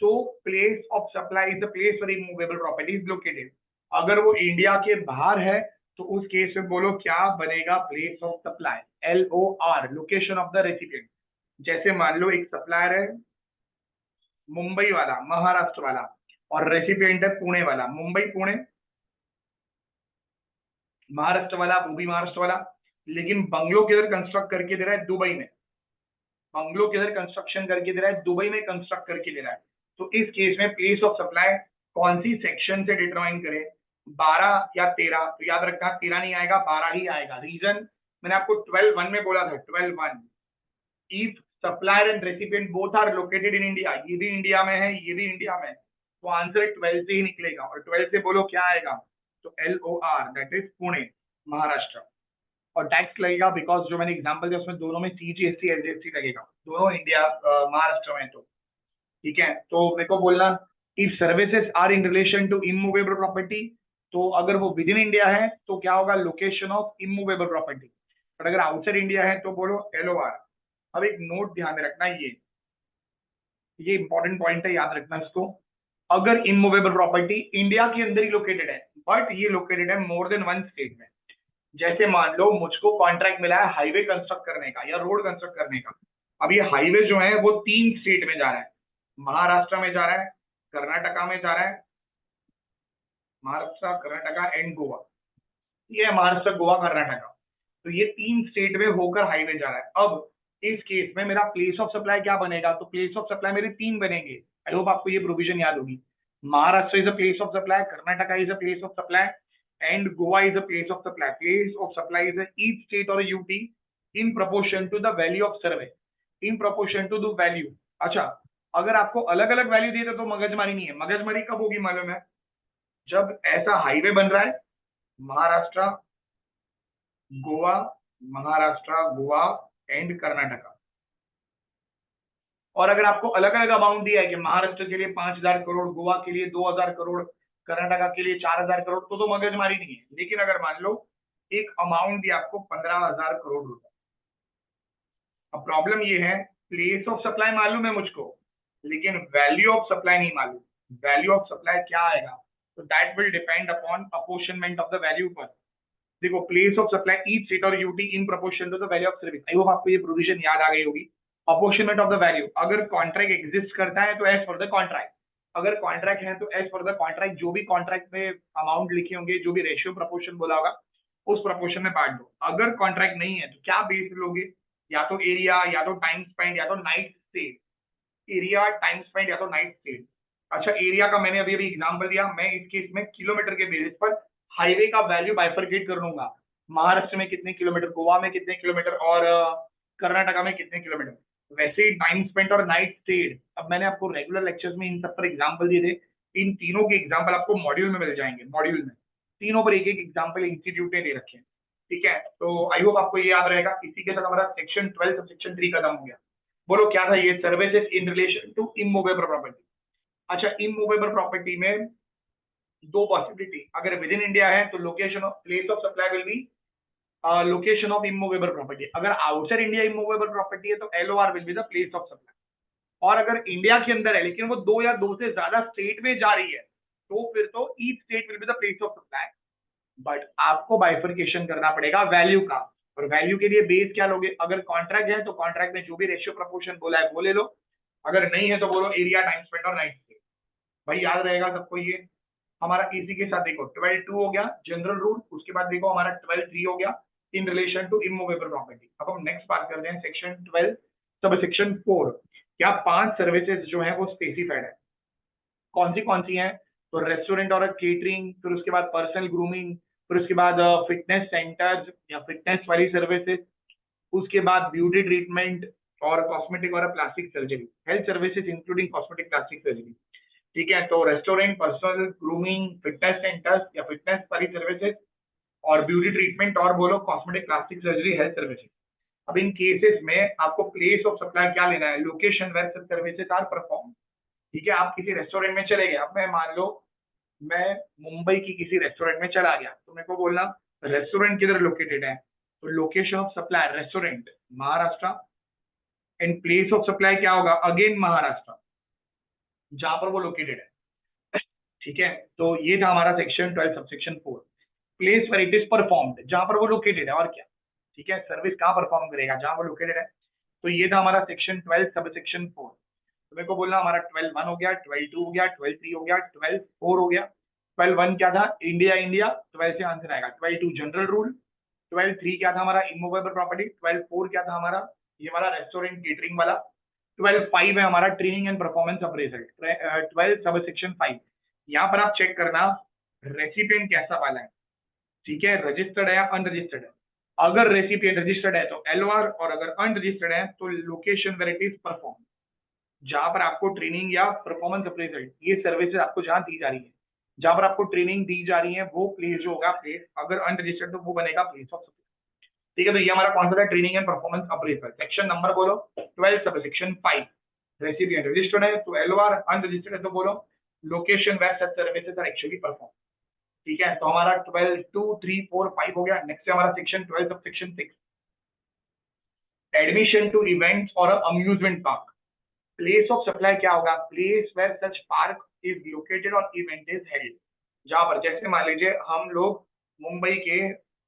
तो place of supply is the place for immovable property is located. अगर वो इंडिया के बाहर है तो उस केस में बोलो क्या बनेगा, place of supply, LOR, location of the recipient. जैसे मान लो एक सप्लायर है मुंबई वाला, महाराष्ट्र वाला, और रेसिपिएंट है पुणे वाला, मुंबई पुणे, महाराष्ट्र वाला, वो भी महाराष्ट्र वाला, लेकिन बंगलो किधर कंस्ट्रक्ट करके दे रहा है, दुबई में। बंगलो किधर कंस्ट्रक्शन करके दे रहा है, दुबई में कंस्ट्रक्ट करके दे रहा है। तो इस केस में प्लेस ऑफ सप्लाई कौन सी सेक्शन से डिटरमाइन करें, 12 या 13? तो याद रखना 13 नहीं आएगा, 12 ही आएगा। रीजन मैंने आपको 12(1) में बोला था, 12(1), if supplier and recipient both are located in India, ये भी इंडिया में है ये भी इंडिया में है, तो आंसर 12 से ही निकलेगा। और 12 से बोलो क्या आएगा, तो LOR, that is Pune, Maharashtra. और टैक्स लगेगा बिकॉज जो मैंने एग्जांपल दिया उसमें दोनों में CGST SGST लगेगा, दोनों इंडिया महाराष्ट्र में। तो ठीक है, तो मेरे को बोलना if services are in relation to immovable property, तो अगर वो विद इन इंडिया है तो क्या होगा, लोकेशन ऑफ इमूवेबल प्रॉपर्टी। और अगर आउटसाइड इंडिया है तो बोलो LOR। अब एक नोट ध्यान में रखना, ये इंपॉर्टेंट पॉइंट है, याद रखना इसको। अगर इमूवेबल प्रॉपर्टी इंडिया के अंदर ही लोकेटेड है बट ये लोकेटेड है मोर देन वन स्टेट में, जैसे मान लो मुझको कॉन्ट्रैक्ट मिला है हाईवे कंस्ट्रक्ट करने का या रोड कंस्ट्रक्ट करने का। अब ये हाईवे जो है वो 3 स्टेट में जा रहा है, महाराष्ट्र में जा रहा है, कर्नाटका में जा रहा है, महाराष्ट्र, कर्नाटका एंड गोवा, ये महाराष्ट्र, गोवा, कर्नाटका। तो ये 3 स्टेट में होकर हाईवे जा रहा है। अब इस केस में मेरा प्लेस ऑफ सप्लाई क्या बनेगा, तो प्लेस ऑफ सप्लाई मेरे 3 बनेंगे। आई होप आपको ये प्रोविजन याद होगी। Maharashtra is a place of supply, Karnataka is a place of supply and Goa is a place of supply. Place of supply is each state और UT in proportion to the value of service, in proportion to the value. अच्छा, अगर आपको अलग अलग value दिए तो मगजमारी नहीं है। मगजमारी कब होगी मालूम है, जब ऐसा हाईवे बन रहा है महाराष्ट्र, गोवा, महाराष्ट्र, गोवा एंड कर्नाटका, और अगर आपको अलग अलग अमाउंट दिया है कि महाराष्ट्र के लिए 5,000 करोड़, गोवा के लिए 2,000 करोड़, कर्नाटका के लिए 4,000 करोड़, तो मगजमारी नहीं है। लेकिन अगर मान लो एक अमाउंट दिया आपको 15,000 करोड़ रुपए, अब प्रॉब्लम ये है प्लेस ऑफ सप्लाई मालूम है मुझको लेकिन वैल्यू ऑफ सप्लाई नहीं मालूम। वैल्यू ऑफ सप्लाई क्या आएगा, तो that will depend upon apportionment of the value पर। देखो place of supply each state और UT in proportion to the value of service. I hope आपको ये प्रोविजन याद आ गई होगी। अपोर्शनमेंट ऑफ द वैल्यू, अगर कॉन्ट्रैक्ट एग्जिस्ट करता है तो एज फॉर द कॉन्ट्रैक्ट, अगर कॉन्ट्रैक्ट है तो एज फॉर द कॉन्ट्रैक्ट, जो भी कॉन्ट्रैक्ट में अमाउंट लिखे होंगे, जो भी रेशियो प्रोपोर्शन बोला होगा उस प्रोपोर्शन में बांट दो। अगर कॉन्ट्रैक्ट नहीं है तो क्या बेस लोगे, या तो एरिया, या तो टाइम स्पेंड, या तो night stay. Area, time spend, या तो नाइट स्टे। अच्छा, एरिया का मैंने अभी अभी एग्जांपल दिया, मैं इस केस में किलोमीटर के बेसिस पर हाईवे का वैल्यू बाइफरकेट कर लूंगा, महाराष्ट्र में कितने किलोमीटर, गोवा में कितने किलोमीटर और कर्नाटका में कितने किलोमीटर। वैसे ही टाइम स्पेंट और नाइट स्टे, अब मैंने आपको रेगुलर लेक्चर्स में इन सब पर एग्जांपल दिए थे, इन तीनों के एग्जांपल आपको मॉड्यूल में मिल जाएंगे। मॉड्यूल में तीनों पर एक एक एग्जांपल इंस्टीट्यूट ने दे रखे हैं, ठीक है। तो आई होप आपको ये याद रहेगा। इसी के साथ हमारा सेक्शन 12 सब सेक्शन 3 खत्म हो गया। बोलो क्या था ये, services in relation to immovable property. अच्छा, इमूवेबल प्रॉपर्टी में दो पॉसिबिलिटी, अगर विद इन इंडिया है तो location of place of supply will be location of immovable property, अगर आउटसाइड इंडिया इमूवेबल प्रॉपर्टी है तो LOR will be the place of supply. और अगर इंडिया के अंदर है लेकिन वो 2 या 2 से ज्यादा स्टेट में जा रही है तो फिर तो each state will be the place of supply. But आपको बाइफरकेशन करना पड़ेगा वैल्यू का, और वैल्यू के लिए बेस क्या लोगे, अगर कॉन्ट्रैक्ट है तो कॉन्ट्रैक्ट में जो भी रेशियो प्रोपोर्शन बोला है वो ले लो, अगर नहीं है तो बोलो एरिया, टाइम स्पेंड और नाइट स्टे। भाई याद रहेगा सबको ये। हमारा इसी के साथ देखो 12(2) हो गया जनरल रूल, उसके बाद देखो हमारा 12(3) हो गया in relation to immovable property. अब हम नेक्स्ट बात करते हैं सेक्शन 12 सब सेक्शन 4। क्या 5 सर्विसेज जो है वो स्पेसिफाइड है, कौन सी हैं, तो रेस्टोरेंट और केटरिंग, फिर उसके बाद पर्सनल ग्रूमिंग, फिर उसके बाद फिटनेस सेंटर्स या फिटनेस वाली सर्विसेज, उसके बाद ब्यूटी ट्रीटमेंट और कॉस्मेटिक और plastic surgery, health services including cosmetic plastic surgery. ठीक है, तो restaurant, personal grooming, fitness centres या फिटनेस वाली सर्विसेज और ब्यूटी ट्रीटमेंट और बोलो cosmetic plastic surgery, health services. अब इन केसेस में आपको प्लेस ऑफ सप्लाई क्या लेना है, location where such services are perform. ठीक है, आप किसी रेस्टोरेंट में चले गए, अब मैं मान लो मैं मुंबई की किसी रेस्टोरेंट में चला गया, तो मेरे को बोलना रेस्टोरेंट किधर लोकेटेड है, तो location of supply restaurant Maharashtra, and place of supply क्या होगा, अगेन महाराष्ट्र, जहां पर वो लोकेटेड है। ठीक है, तो ये था हमारा section 12 subsection 4, place where it is performed, जहां पर वो लोकेटेड है और क्या। ठीक है, सर्विस कहां परफॉर्म करेगा, जहां वो लोकेटेड है। तो ये था हमारा सेक्शन 12 सब सेक्शन 4। तो मेरे को बोलना हमारा 12 1 हो गया, 12 2 हो गया, 12 3 हो गया, 12 4 हो गया। 12 1 क्या था, इंडिया इंडिया, 12 से आंसर आएगा। 12 2 जनरल रूल, 12 3 क्या था हमारा, इमूवेबल प्रॉपर्टी, 12 4 क्या था हमारा, ये हमारा रेस्टोरेंट केटरिंग वाला, 12 5 है हमारा training and performance appraisal, 12 sub section 5। यहाँ पर आप चेक करना रेसिपिएंट कैसा वाला है। ठीक है, रजिस्टर्ड है या अनरजिस्टर्ड है। अगर रेसिपिएंट रजिस्टर्ड है तो एलओआर, और अगर अनरजिस्टर्ड है तो location where it is perform, जहां पर आपको ट्रेनिंग या परफॉर्मेंस अप्रेजल ये सर्विसेज आपको जहां दी जा रही है, जहां पर आपको ट्रेनिंग दी जा रही है वो प्लेस जो होगा प्लेस, अगर अनरजिस्टर्ड तो वो बनेगा प्लेस ऑफ। ठीक है, तो ये हमारा कौन सा था, training and performance appraisal. Section number बोलो 12 सब सेक्शन 5। रेसिपिएंट रजिस्टर्ड है तो एलओआर, अनरजिस्टर्ड है तो बोलो location where such services are actually perform. ठीक है, तो हमारा 12 2 3 4 5 हो गया। नेक्स्ट है हमारा section 12 subsection 6, admission to events और amusement park. Place of supply क्या होगा, place where such park is located और इवेंट इज हेल्ड। जहां पर जैसे मान लीजिए हम लोग मुंबई के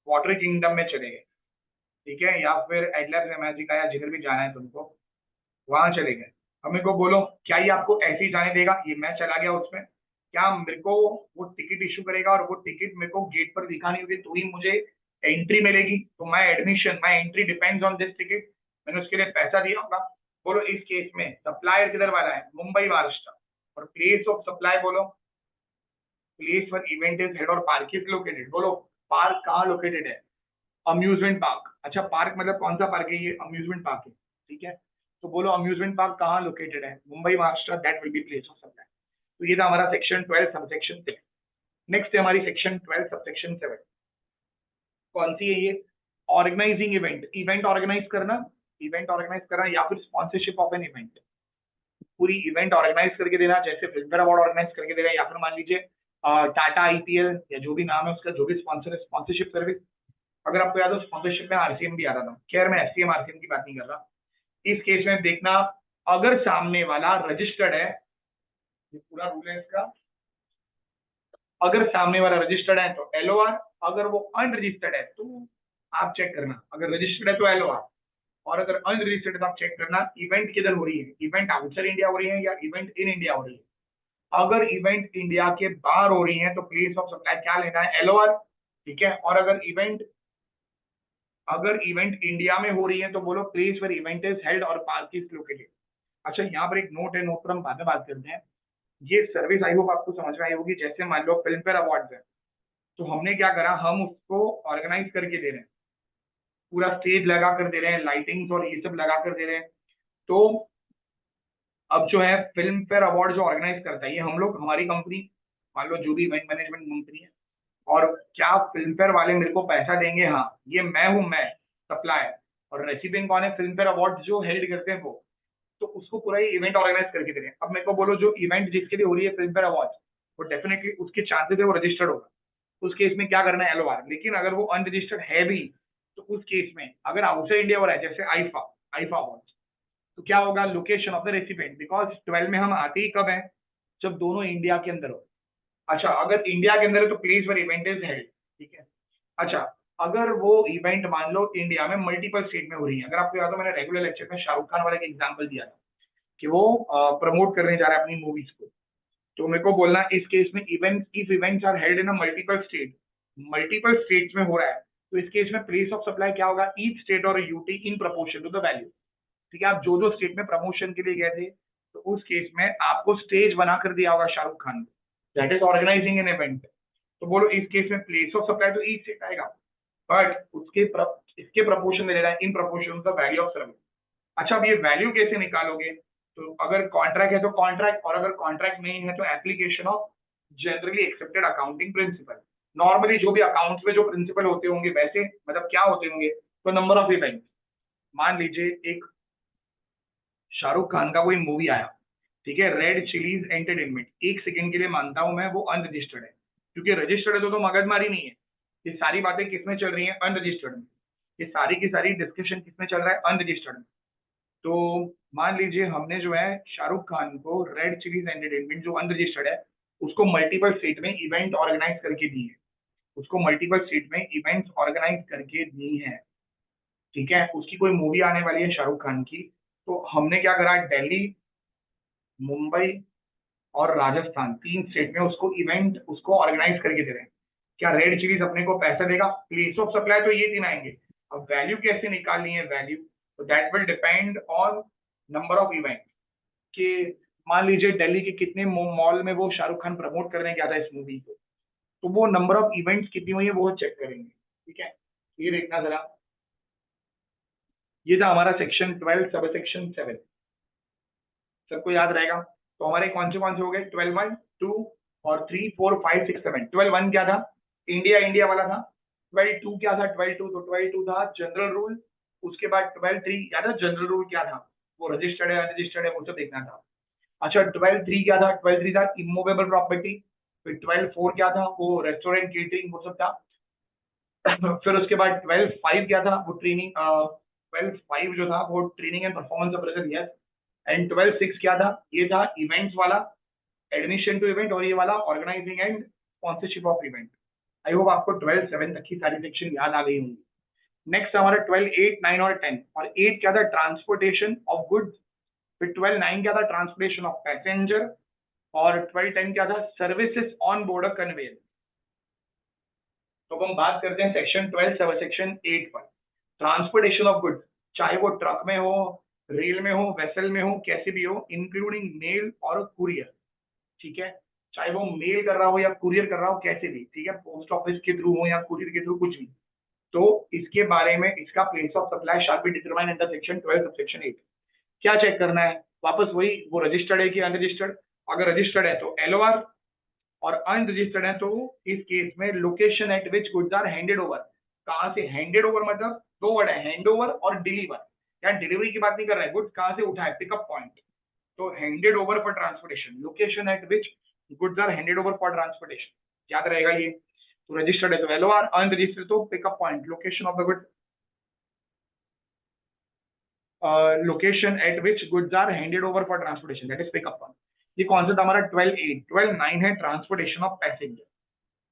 वाटर किंगडम में चले गए, ठीक है, या फिर एडलर मैजिका या जिधर भी जाना है तुमको, वहां चले गए। अब मेरे को बोलो क्या ये आपको ऐसे ही जाने देगा, ये मैं चला गया उसमें, क्या मेरे को वो टिकट इशू करेगा और वो टिकट मेरे को गेट पर दिखानी होगी तो ही मुझे एंट्री मिलेगी। तो my admission, my entry depends on this ticket, मैंने उसके लिए पैसा दिया होगा। बोलो इस केस में सप्लायर किधर वाला है, मुंबई महाराष्ट्र, और प्लेस ऑफ सप्लाई बोलो प्लेस पर इवेंट इज हेड और पार्क इज लोकेटेड। बोलो पार्क कहाँ लोकेटेड है, अम्यूजमेंट पार्क। अच्छा, पार्क मतलब कौन सा पार्क है, ये अम्यूजमेंट पार्क है। ठीक है, तो बोलो अम्यूजमेंट पार्क कहाँ लोकेटेड है, Mumbai Maharashtra, that will B place of supply. तो ये था हमारा सेक्शन 12 सब सेक्शन 6। नेक्स्ट है हमारी सेक्शन 12 सब सेक्शन 7। कौन सी है ये, ऑर्गेनाइजिंग इवेंट, इवेंट ऑर्गेनाइज करना, इवेंट ऑर्गेनाइज करना या फिर स्पॉन्सरशिप ऑफ एन इवेंट, पूरी इवेंट ऑर्गेनाइज करके देना, जैसे फिल्मफेयर अवार्ड ऑर्गेनाइज करके दे रहा है, या फिर मान लीजिए टाटा आईपीएल या जो भी नाम है उसका, जो भी स्पॉन्सर है, स्पॉन्सरशिप सर्विस। अगर आपको याद हो स्पॉन्सरशिप में आरसीएम भी आ रहा था, खैर मैं एससीएम आरसीएम की बात नहीं कर रहा। इस केस में देखना, अगर सामने वाला रजिस्टर्ड है, ये पूरा रूल है इसका, अगर सामने वाला रजिस्टर्ड है तो एलओआर, अगर वो अनरजिस्टर्ड है तो आप चेक करना, अगर रजिस्टर्ड है तो एलओआर, और अगर अनरजिस्टर्ड है तो आप चेक करना इवेंट किधर हो रही है, इवेंट आउटसाइड इंडिया हो रही है या इवेंट इन इंडिया हो रही है। अगर इवेंट इंडिया के बाहर हो रही है तो प्लेस ऑफ सप्लाई क्या लेना है, एलओआर। ठीक है, और अगर इवेंट इंडिया में हो रही है तो बोलो place where event is held और पार्क इज लोकेटेड। अच्छा, यहाँ पर एक नोट है, नोट पर हम बाद में बात करते हैं। ये सर्विस आई होप आपको समझ में आई होगी। जैसे मान लो फिल्म फेयर अवार्ड है, तो हमने क्या करा, हम उसको ऑर्गेनाइज करके दे रहे हैं, पूरा स्टेज लगा कर दे रहे हैं, लाइटिंग्स और ये सब लगा कर दे रहे हैं। तो अब जो है फिल्म फेयर अवार्ड जो ऑर्गेनाइज करता है, ये हम लोग, हमारी कंपनी, मान लो जो भी इवेंट मैनेजमेंट कंपनी है, और क्या फिल्म फेयर वाले मेरे को पैसा देंगे, हाँ, ये मैं हूं, मैं सप्लायर, और रेसिपिएंट कौन है, फिल्म फेयर अवार्ड जो हेल्ड करते हैं वो, तो उसको पूरा ही इवेंट ऑर्गेनाइज करके दे रहे हैं। अब मेरे को बोलो जो इवेंट जिसके लिए हो रही है फिल्म फेयर अवार्ड, वो डेफिनेटली उसके चांसेस है वो रजिस्टर्ड होगा, उस केस में क्या करना है, एलओआर। लेकिन अगर वो अनरजिस्टर्ड है भी, तो उस केस में अगर आउटसाइड इंडिया हो रहा है, जैसे आईफा आईफा अवार्ड, तो क्या होगा, location of the recipient, because 12 में हम आते ही कब है, जब दोनों इंडिया के अंदर हो। अच्छा, अगर इंडिया के अंदर है तो place where event is held. ठीक है, अच्छा, अगर वो इवेंट मान लो इंडिया में मल्टीपल स्टेट में हो रही है, अगर आपको याद हो मैंने रेगुलर लेक्चर में शाहरुख खान वाले का एग्जांपल दिया था कि वो प्रमोट करने जा रहा है अपनी मूवीज को, तो मेरे को बोलना इस केस में event, if events are held in a multiple states में हो रहा है, तो इस केस में प्लेस ऑफ सप्लाई क्या होगा, ईच स्टेट और UT in proportion to the value. ठीक है, आप जो स्टेट में प्रमोशन के लिए गए थे, तो उस केस में आपको स्टेज बना कर दिया होगा शाहरुख खान को, that is organizing an event. तो बोलो इस केस में प्लेस ऑफ सप्लाई तो ईच सेट आएगा, बट इसके प्रपोर्शन में ले रहा है in proportion the value of service. अच्छा, अब ये वैल्यू कैसे निकालोगे? तो अगर कॉन्ट्रैक्ट है तो कॉन्ट्रैक्ट, और अगर कॉन्ट्रैक्ट नहीं है तो application of generally accepted accounting principle. Normally जो भी अकाउंट्स में जो प्रिंसिपल होते होंगे वैसे मतलब क्या होते होंगे, तो नंबर ऑफ इवेंट। मान लीजिए एक शाहरुख खान का कोई मूवी आया, ठीक है, रेड चिलीज एंटरटेनमेंट, एक सेकंड के लिए मानता हूं मैं वो अनरजिस्टर्ड है, क्योंकि रजिस्टर्ड है तो मगजमारी नहीं है। ये सारी बातें किसमें चल रही हैं? अनरजिस्टर्ड में। ये सारी की सारी डिस्कशन किसमें चल रहा है? अनरजिस्टर्ड में। तो मान लीजिए हमने जो है शाहरुख खान को रेड चिलीज एंटरटेनमेंट जो अनरजिस्टर्ड है उसको मल्टीपल स्टेट में इवेंट ऑर्गेनाइज करके दी है, उसको मल्टीपल स्टेट में इवेंट्स ऑर्गेनाइज करके दी है, ठीक है। उसकी कोई मूवी आने वाली है शाहरुख खान की, तो हमने क्या करा, दिल्ली, मुंबई और राजस्थान, तीन स्टेट में उसको इवेंट उसको ऑर्गेनाइज करके दे रहे हैं। क्या रेड चिलीज अपने को पैसा देगा? प्लेस ऑफ सप्लाई तो ये तीन आएंगे। अब वैल्यू कैसे निकालनी है? वैल्यू तो that will depend on number of event. कि मान लीजिए दिल्ली के कितने मॉल में वो शाहरुख खान प्रमोट करने गया था इस मूवी को, तो वो नंबर ऑफ इवेंट्स कितनी हुई है वो चेक करेंगे, ठीक है। ये देखना जरा, ये था हमारा सेक्शन 12 सब सेक्शन 7, सबको याद रहेगा। तो हमारे कौन से हो गए? 12(1), 2 और 3, 4, 5, 6, 7। 12(1) क्या था? इंडिया इंडिया वाला था। 12(2) क्या था? 12(2) तो 12(2) था जनरल रूल। उसके बाद 12(3) याद है जनरल रूल क्या था? वो रजिस्टर्ड है अनरजिस्टर्ड है वो सब देखना था। अच्छा, 12(3) क्या था? 12(3) था इमूवेबल प्रॉपर्टी। फिर 12(4) क्या था? वो रेस्टोरेंट केटरिंग वो सब था। फिर उसके बाद 12(5) क्या था? वो ट्रेनिंग, 12(5) जो था वो training and performance appraisal, yes. And 12(6) क्या था? ये था इवेंट्स वाला, एडमिशन टू इवेंट, और ये वाला organizing and sponsorship of event. I hope आपको 12(7) तक की सारी सेक्शन याद आ गई होंगी। नेक्स्ट हमारा 12(8), 9 और 10। और 8 क्या था? Transportation of goods. फिर 12(9) क्या था? Transportation of passenger. और 12(10) क्या था? Services on board of conveyor. तो अब हम बात करते हैं सेक्शन 12 सब सेक्शन 8 पर। ट्रांसपोर्टेशन ऑफ गुड्स, चाहे वो ट्रक में हो, रेल में हो, वेसल में हो, कैसे भी हो, इंक्लूडिंग मेल और कुरियर, ठीक है। चाहे वो मेल कर रहा हो या कुरियर कर रहा हो, कैसे भी, ठीक है, पोस्ट ऑफिस के थ्रू हो या कुरियर के थ्रू, कुछ भी। तो इसके बारे में इसका place of supply shall be determined under section 12 sub section 8। क्या चेक करना है? वापस वही, वो रजिस्टर्ड है कि अनरजिस्टर्ड। अगर रजिस्टर्ड है तो एलओआर, और अनरजिस्टर्ड है तो इस केस में location at which goods are handed over. कहां से हैंडेड ओवर? मतलब दो वर्ड है, हैंड ओवर और डिलीवर। या डिलीवरी की बात नहीं कर रहा है, गुड्स कहां से उठाए, पिकअप पॉइंट। तो handed over for transportation, location at which goods are handed over for transportation, याद रहेगा ये। तो रजिस्टर्ड है तो एलओआर, अनरजिस्टर्ड तो pickup point, location of the good, location at which goods are handed over for transportation, that is pickup point. ये concept हमारा 12(8). 12(9) है ट्रांसपोर्टेशन ऑफ पैसेंजर।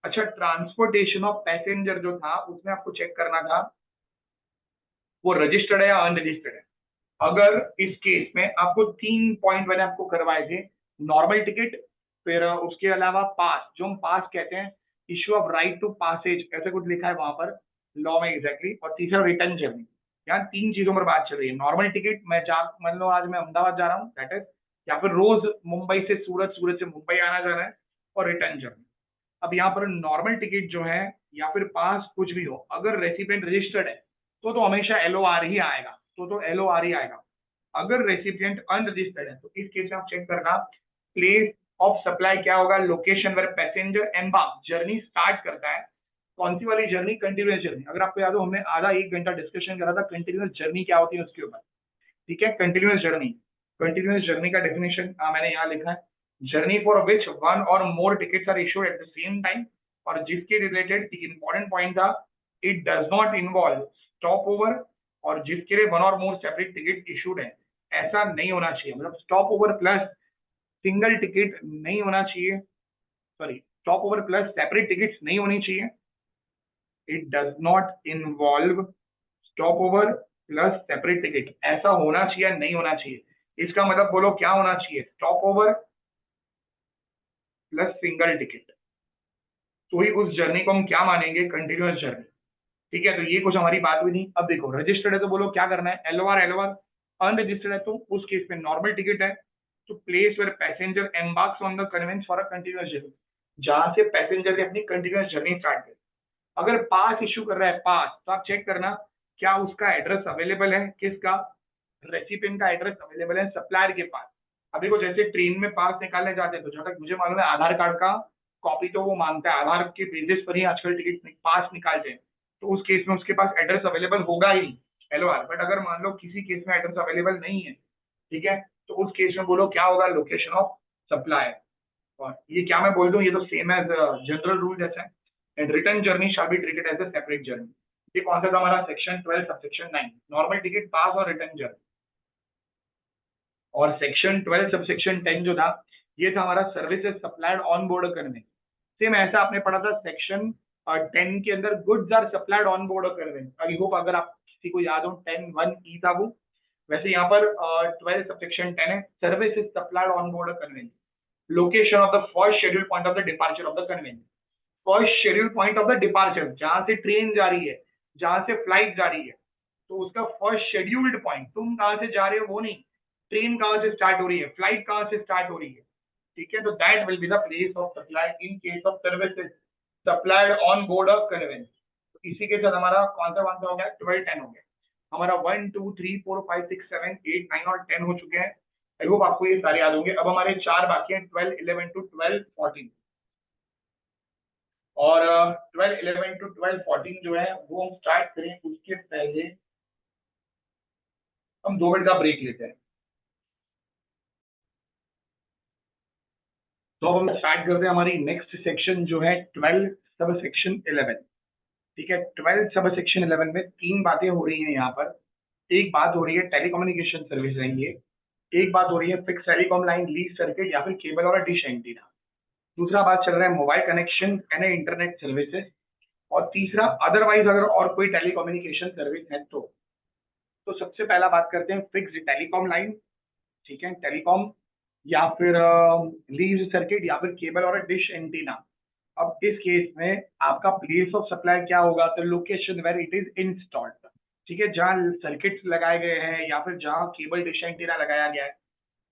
अच्छा, ट्रांसपोर्टेशन ऑफ पैसेंजर जो था उसमें आपको चेक करना था वो रजिस्टर्ड है या अनरजिस्टर्ड है। अगर इस केस में आपको 3 पॉइंट मैंने आपको करवाए थे, नॉर्मल टिकट, फिर उसके अलावा पास, जो हम पास कहते हैं, issue of right to passage, ऐसे कुछ लिखा है वहां पर लॉ में एग्जैक्टली, और तीसरा रिटर्न जर्नी। यहाँ 3 चीजों पर बात चल रही है। नॉर्मल टिकट, मैं मान लो आज मैं अहमदाबाद जा रहा हूँ, दैट इज, या फिर रोज मुंबई से सूरत, सूरत से मुंबई आना जाना है, और रिटर्न जर्नी। अब यहाँ पर नॉर्मल टिकट जो है या फिर पास कुछ भी हो, अगर रेसिपिएंट रजिस्टर्ड है तो हमेशा एलओआर ही आएगा, तो एलओआर ही आएगा। अगर रेसिपिएंट अनरजिस्टर्ड है तो इस केस में आप चेक करना प्लेस ऑफ सप्लाई क्या होगा, location where passenger embark, journey start करता है। कौन सी वाली जर्नी? Continuous journey. अगर आपको याद हो हमने आधा 1 घंटा डिस्कशन करा था कंटिन्यूअस जर्नी क्या होती है उसके ऊपर, ठीक है। कंटिन्यूअस जर्नी, कंटिन्यूअस जर्नी का डेफिनेशन मैंने यहाँ लिखा है, journey for which one or more tickets are issued at the same time. और जिसके रिलेटेड इंपॉर्टेंट पॉइंट था, it does not involve stopover, और जिसके लिए one or more separate ticket issued है, ऐसा नहीं होना चाहिए। मतलब stop over plus single ticket नहीं होना चाहिए, sorry, stop over plus separate ticket नहीं होनी चाहिए। It does not involve stop over plus separate ticket, ऐसा होना चाहिए नहीं होना चाहिए। इसका मतलब बोलो क्या होना चाहिए? Stop over plus single ticket, तो ही उस जर्नी को हम क्या मानेंगे? कंटिन्यूअस जर्नी, ठीक है। तो ये कुछ हमारी बात हुई थी। अब देखो रजिस्टर्ड है तो बोलो क्या करना है, एलओआर एलओआर। अनरजिस्टर्ड है तो उस केस में नॉर्मल टिकट है, तो place where passenger embarks on the conveyance for a continuous journey. जहां से पैसेंजर अपनी कंटिन्यूअस जर्नी स्टार्ट करे। अगर पास इश्यू कर रहा है पास, तो आप चेक करना क्या उसका एड्रेस अवेलेबल है, किसका, रेसिपिएंट का एड्रेस अवेलेबल है सप्लायर के पास। अभी को जैसे ट्रेन में पास निकालने जाते हैं तो जहां तक मुझे मालूम है आधार कार्ड का कॉपी तो वो मांगता है, आधार के बेसिस पर ही आजकल टिकट पास निकालते हैं, तो उस केस में उसके पास एड्रेस अवेलेबल होगा ही LOR। बट अगर मान लो किसी केस में एड्रेस अवेलेबल नहीं है, ठीक है, तो उस केस में बोलो क्या होगा, लोकेशन ऑफ सप्लाई। और ये क्या मैं बोल दूं, ये तो सेम एज जनरल रूल जैसा है। And return journey shall be treated as a separate journey. ये कौन सा था हमारा, section 12 subsection 9, normal ticket pass और रिटर्न जर्नी। और सेक्शन 12 सबसेक्शन 10 जो था, ये था हमारा services supplied on board conveyance. Same ऐसा आपने पढ़ा था सेक्शन 10 के अंदर, goods are supplied on board conveyance. I hope अगर आप किसी को याद हो 10(1)(e) था वो, वैसे यहाँ पर 12 सबसेक्शन 10 है, services supplied on board conveyance. Location of the first schedule point of the departure of the conveyance. First schedule point of the departure, जहां से ट्रेन जा रही है, जहां से फ्लाइट जा रही है, तो उसका फर्स्ट शेड्यूल्ड पॉइंट, तुम कहां से जा रहे हो वो नहीं, ट्रेन कहां से स्टार्ट हो रही है, फ्लाइट कहां से स्टार्ट हो रही है, ठीक है, तो that will be the place of supply in case of services supplied on board of conveyance. तो इसी के साथ हमारा कौन सा हो गया, 12 10 हो गया हमारा। 1 2 3 4 5 6 7 8 9 और 10 हो चुके हैं। आई होप आपको ये सारे याद होंगे। अब हमारे चार बाकी हैं, 12 11 टू 12 14। और 12 11 टू 12 14 जो है वो हम स्टार्ट करें उसके पहले हम 2 मिनट का ब्रेक लेते हैं। तो अब हम स्टार्ट करते हैं हमारी नेक्स्ट सेक्शन जो है 12 सब सेक्शन 11। ठीक है, 12 सब सेक्शन 11 में तीन बातें हो रही हैं यहाँ पर। एक बात हो रही है टेलीकम्युनिकेशन सर्विस रहेंगे, एक बात हो रही है fix telecom line lease circuit या फिर केबल और डिश एंटीना, दूसरा बात चल रहा है mobile connection and internet services, और तीसरा अदरवाइज अगर और कोई टेलीकम्युनिकेशन सर्विस है तो सबसे पहला बात करते हैं फिक्स टेलीकॉम लाइन, ठीक है, टेलीकॉम या फिर लीज सर्किट या फिर केबल और डिश एंटीना। अब इस केस में आपका प्लेस ऑफ सप्लाई क्या होगा, तो location where it is installed, ठीक है, जहां सर्किट लगाए गए हैं या फिर जहां केबल डिश एंटीना लगाया गया है।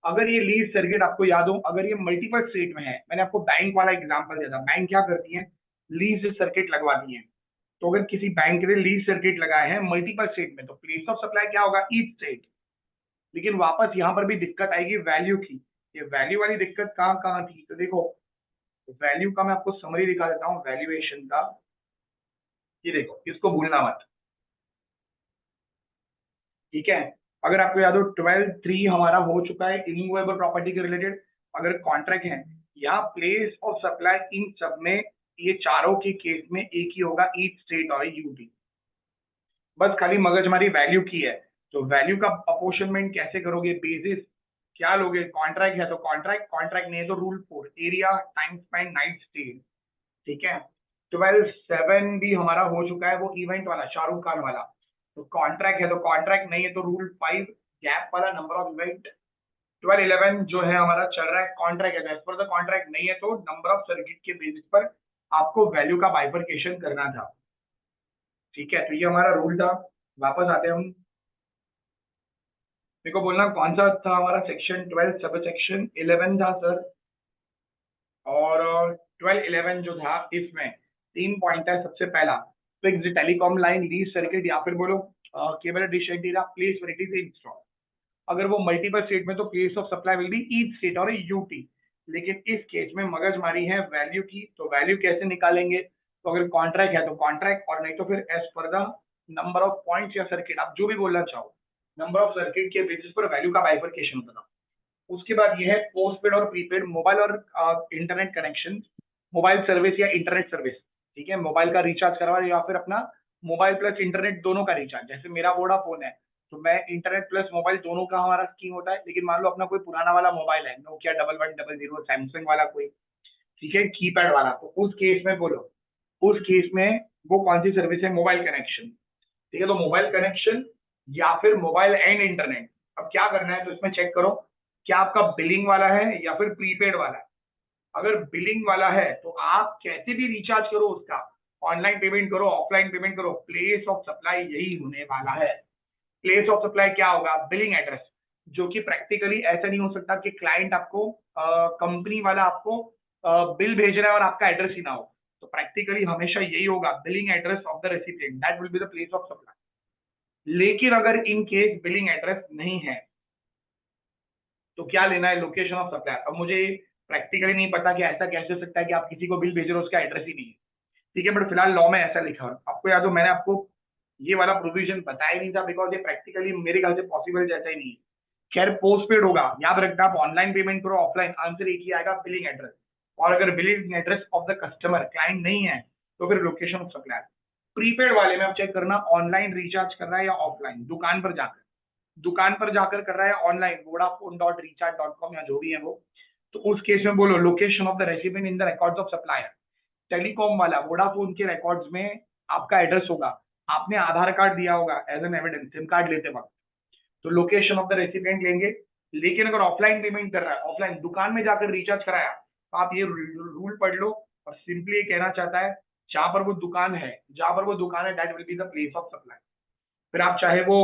अगर ये लीज सर्किट आपको याद हो, अगर ये मल्टीपल स्टेट में है, मैंने आपको बैंक वाला एग्जांपल दिया था, बैंक क्या करती है, लीज सर्किट लगवाती है। तो अगर किसी बैंक ने लीज सर्किट लगाए हैं मल्टीपल स्टेट में, तो प्लेस ऑफ सप्लाई क्या होगा, ईच स्टेट। लेकिन वापस यहाँ पर भी दिक्कत आएगी वैल्यू की। ये वैल्यू वाली दिक्कत कहाँ कहाँ थी, तो देखो वैल्यू का मैं आपको समरी दिखा देता हूँ वैल्यूएशन का। ये देखो, इसको भूलना मत, ठीक है। अगर आपको याद हो 12(3) हमारा हो चुका है इमूवेबल प्रॉपर्टी के रिलेटेड। अगर कॉन्ट्रैक्ट है, यहाँ प्लेस ऑफ सप्लाई इन सब में ये चारों के केस में एक ही होगा, ईच स्टेट और यूटी। बस खाली मगज हमारी वैल्यू की है। तो वैल्यू का अपोर्शनमेंट कैसे करोगे, बेसिस क्या लोगे, कॉन्ट्रैक्ट है तो कॉन्ट्रैक्ट, कॉन्ट्रैक्ट नहीं है तो rule 4 area time spend night stay, ठीक है। 12(7) भी हमारा हो चुका है, वो इवेंट वाला शाहरुख खान वाला। तो कॉन्ट्रैक्ट है तो कॉन्ट्रैक्ट नहीं है तो रूल 5 गैप वाला नंबर ऑफ इवेंट। 12(11) जो है हमारा चल रहा है कॉन्ट्रैक्ट है, एज पर द कॉन्ट्रैक्ट नहीं है तो नंबर ऑफ सर्किट के बेसिस पर आपको वैल्यू का बाइफरकेशन करना था, ठीक है। तो ये हमारा रूल था। वापस आते हैं हम, मेरे को बोलना कौन सा था हमारा सेक्शन 12 सब सेक्शन 11 था सर। और 12(11) जो था इसमें तीन पॉइंट है। सबसे पहला fix telecom line lease circuit या फिर बोलो cable dish antenna place where it is installed. अगर वो मल्टीपल स्टेट में तो place of supply will be each state और यूटी। लेकिन इस केस में मगजमारी है वैल्यू की, तो वैल्यू कैसे निकालेंगे, तो अगर कॉन्ट्रैक्ट है तो कॉन्ट्रैक्ट, और नहीं तो फिर एज पर द नंबर ऑफ पॉइंट्स या सर्किट, आप जो भी बोलना चाहो, नंबर ऑफ सर्किट के बेसिस पर वैल्यू का बाइफरकेशन होता था। उसके बाद ये है पोस्टपेड और प्रीपेड मोबाइल और इंटरनेट कनेक्शन, मोबाइल सर्विस या इंटरनेट सर्विस, ठीक है, मोबाइल का रिचार्ज करवा या फिर अपना मोबाइल प्लस इंटरनेट दोनों का रिचार्ज। जैसे मेरा वोडाफोन है तो मैं इंटरनेट प्लस मोबाइल दोनों का हमारा स्कीम होता है। लेकिन मान लो अपना कोई पुराना वाला मोबाइल है, नोकिया 1100 सैमसंग वाला कोई, ठीक है, कीपैड वाला, तो उस केस में बोलो, उस केस में वो कौन सी सर्विस है, मोबाइल कनेक्शन, ठीक है। तो मोबाइल कनेक्शन या फिर मोबाइल एंड इंटरनेट। अब क्या करना है, तो इसमें चेक करो क्या आपका बिलिंग वाला है या फिर प्रीपेड वाला है। अगर बिलिंग वाला है तो आप कैसे भी रिचार्ज करो उसका, ऑनलाइन पेमेंट करो ऑफलाइन पेमेंट करो, प्लेस ऑफ सप्लाई यही होने वाला है। प्लेस ऑफ सप्लाई क्या होगा, बिलिंग एड्रेस, जो कि प्रैक्टिकली ऐसा नहीं हो सकता कि क्लाइंट आपको कंपनी वाला आपको बिल भेज रहा है और आपका एड्रेस ही ना हो, तो प्रैक्टिकली हमेशा यही होगा, billing address of the recipient that will be the place of supply. लेकिन अगर इन केस बिलिंग एड्रेस नहीं है तो क्या लेना है, लोकेशन ऑफ सप्लाई। अब मुझे प्रैक्टिकली नहीं पता कि ऐसा कैसे हो सकता है कि आप किसी को बिल भेज रहे हो उसका एड्रेस ही नहीं है, ठीक है, बट फिलहाल लॉ में ऐसा लिखा है। आपको याद हो मैंने आपको ये वाला प्रोविजन बताया नहीं था बिकॉज ये प्रैक्टिकली मेरे ख्याल से पॉसिबल जैसा ही नहीं है। खैर पोस्ट पेड होगा, याद रखना, आप ऑनलाइन पेमेंट करो ऑफलाइन, आंसर एक ही आएगा, बिलिंग एड्रेस। और अगर billing address of the customer client नहीं है तो फिर लोकेशन ऑफ सप्लाई। प्रीपेड वाले में आप चेक करना ऑनलाइन रिचार्ज कर रहा है या ऑफलाइन, दुकान पर जाकर कर रहा है ऑनलाइन, vodafone.recharge.com या जो भी है वो, तो उस केस में बोलो location of the recipient in the records of supplier. Telecom वाला वोडाफोन के रिकॉर्ड्स में आपका एड्रेस होगा, आपने आधार कार्ड दिया होगा as an evidence sim card लेते वक्त, तो लोकेशन ऑफ द रेसिपिएंट लेंगे। लेकिन अगर ऑफलाइन पेमेंट कर रहा है, ऑफलाइन दुकान में जाकर रिचार्ज कराया, तो आप ये रूल पढ़ लो, और सिंपली ये कहना चाहता है जहां पर वो दुकान है that will be the place of supply. फिर आप चाहे वो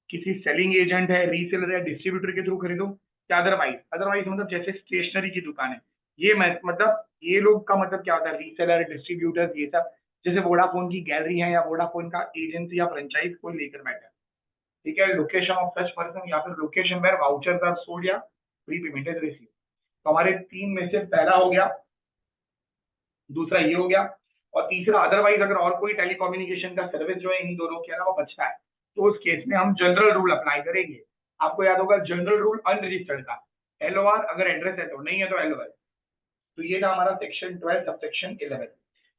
किसी सेलिंग एजेंट है, रीसेलर या डिस्ट्रीब्यूटर के थ्रू खरीदो, या अदरवाइज मतलब जैसे स्टेशनरी की दुकान है, ये मतलब ये लोग का मतलब क्या होता है, रीसेलर, डिस्ट्रीब्यूटर, ये सब जैसे वोडाफोन की गैलरी है या वोडाफोन का एजेंसी या फ्रेंचाइज कोई लेकर बैठा है, ठीक है। लोकेशन ऑफ सच पर्सन या फिर location where vouchers are sold या प्री पेमेंट इज रिसीव्ड। तो हमारे तीन में से पहला हो गया, दूसरा ये हो गया, और तीसरा अदरवाइज अगर और कोई टेलीकम्युनिकेशन का सर्विस जो है इन दोनों के अलावा बचता है, तो उस केस में हम जनरल रूल अप्लाई करेंगे। आपको याद होगा जनरल रूल अनरजिस्टर्ड का, एलओआर अगर एड्रेस है तो, नहीं है तो एलओआर। तो ये था हमारा सेक्शन 12 सबसेक्शन 11।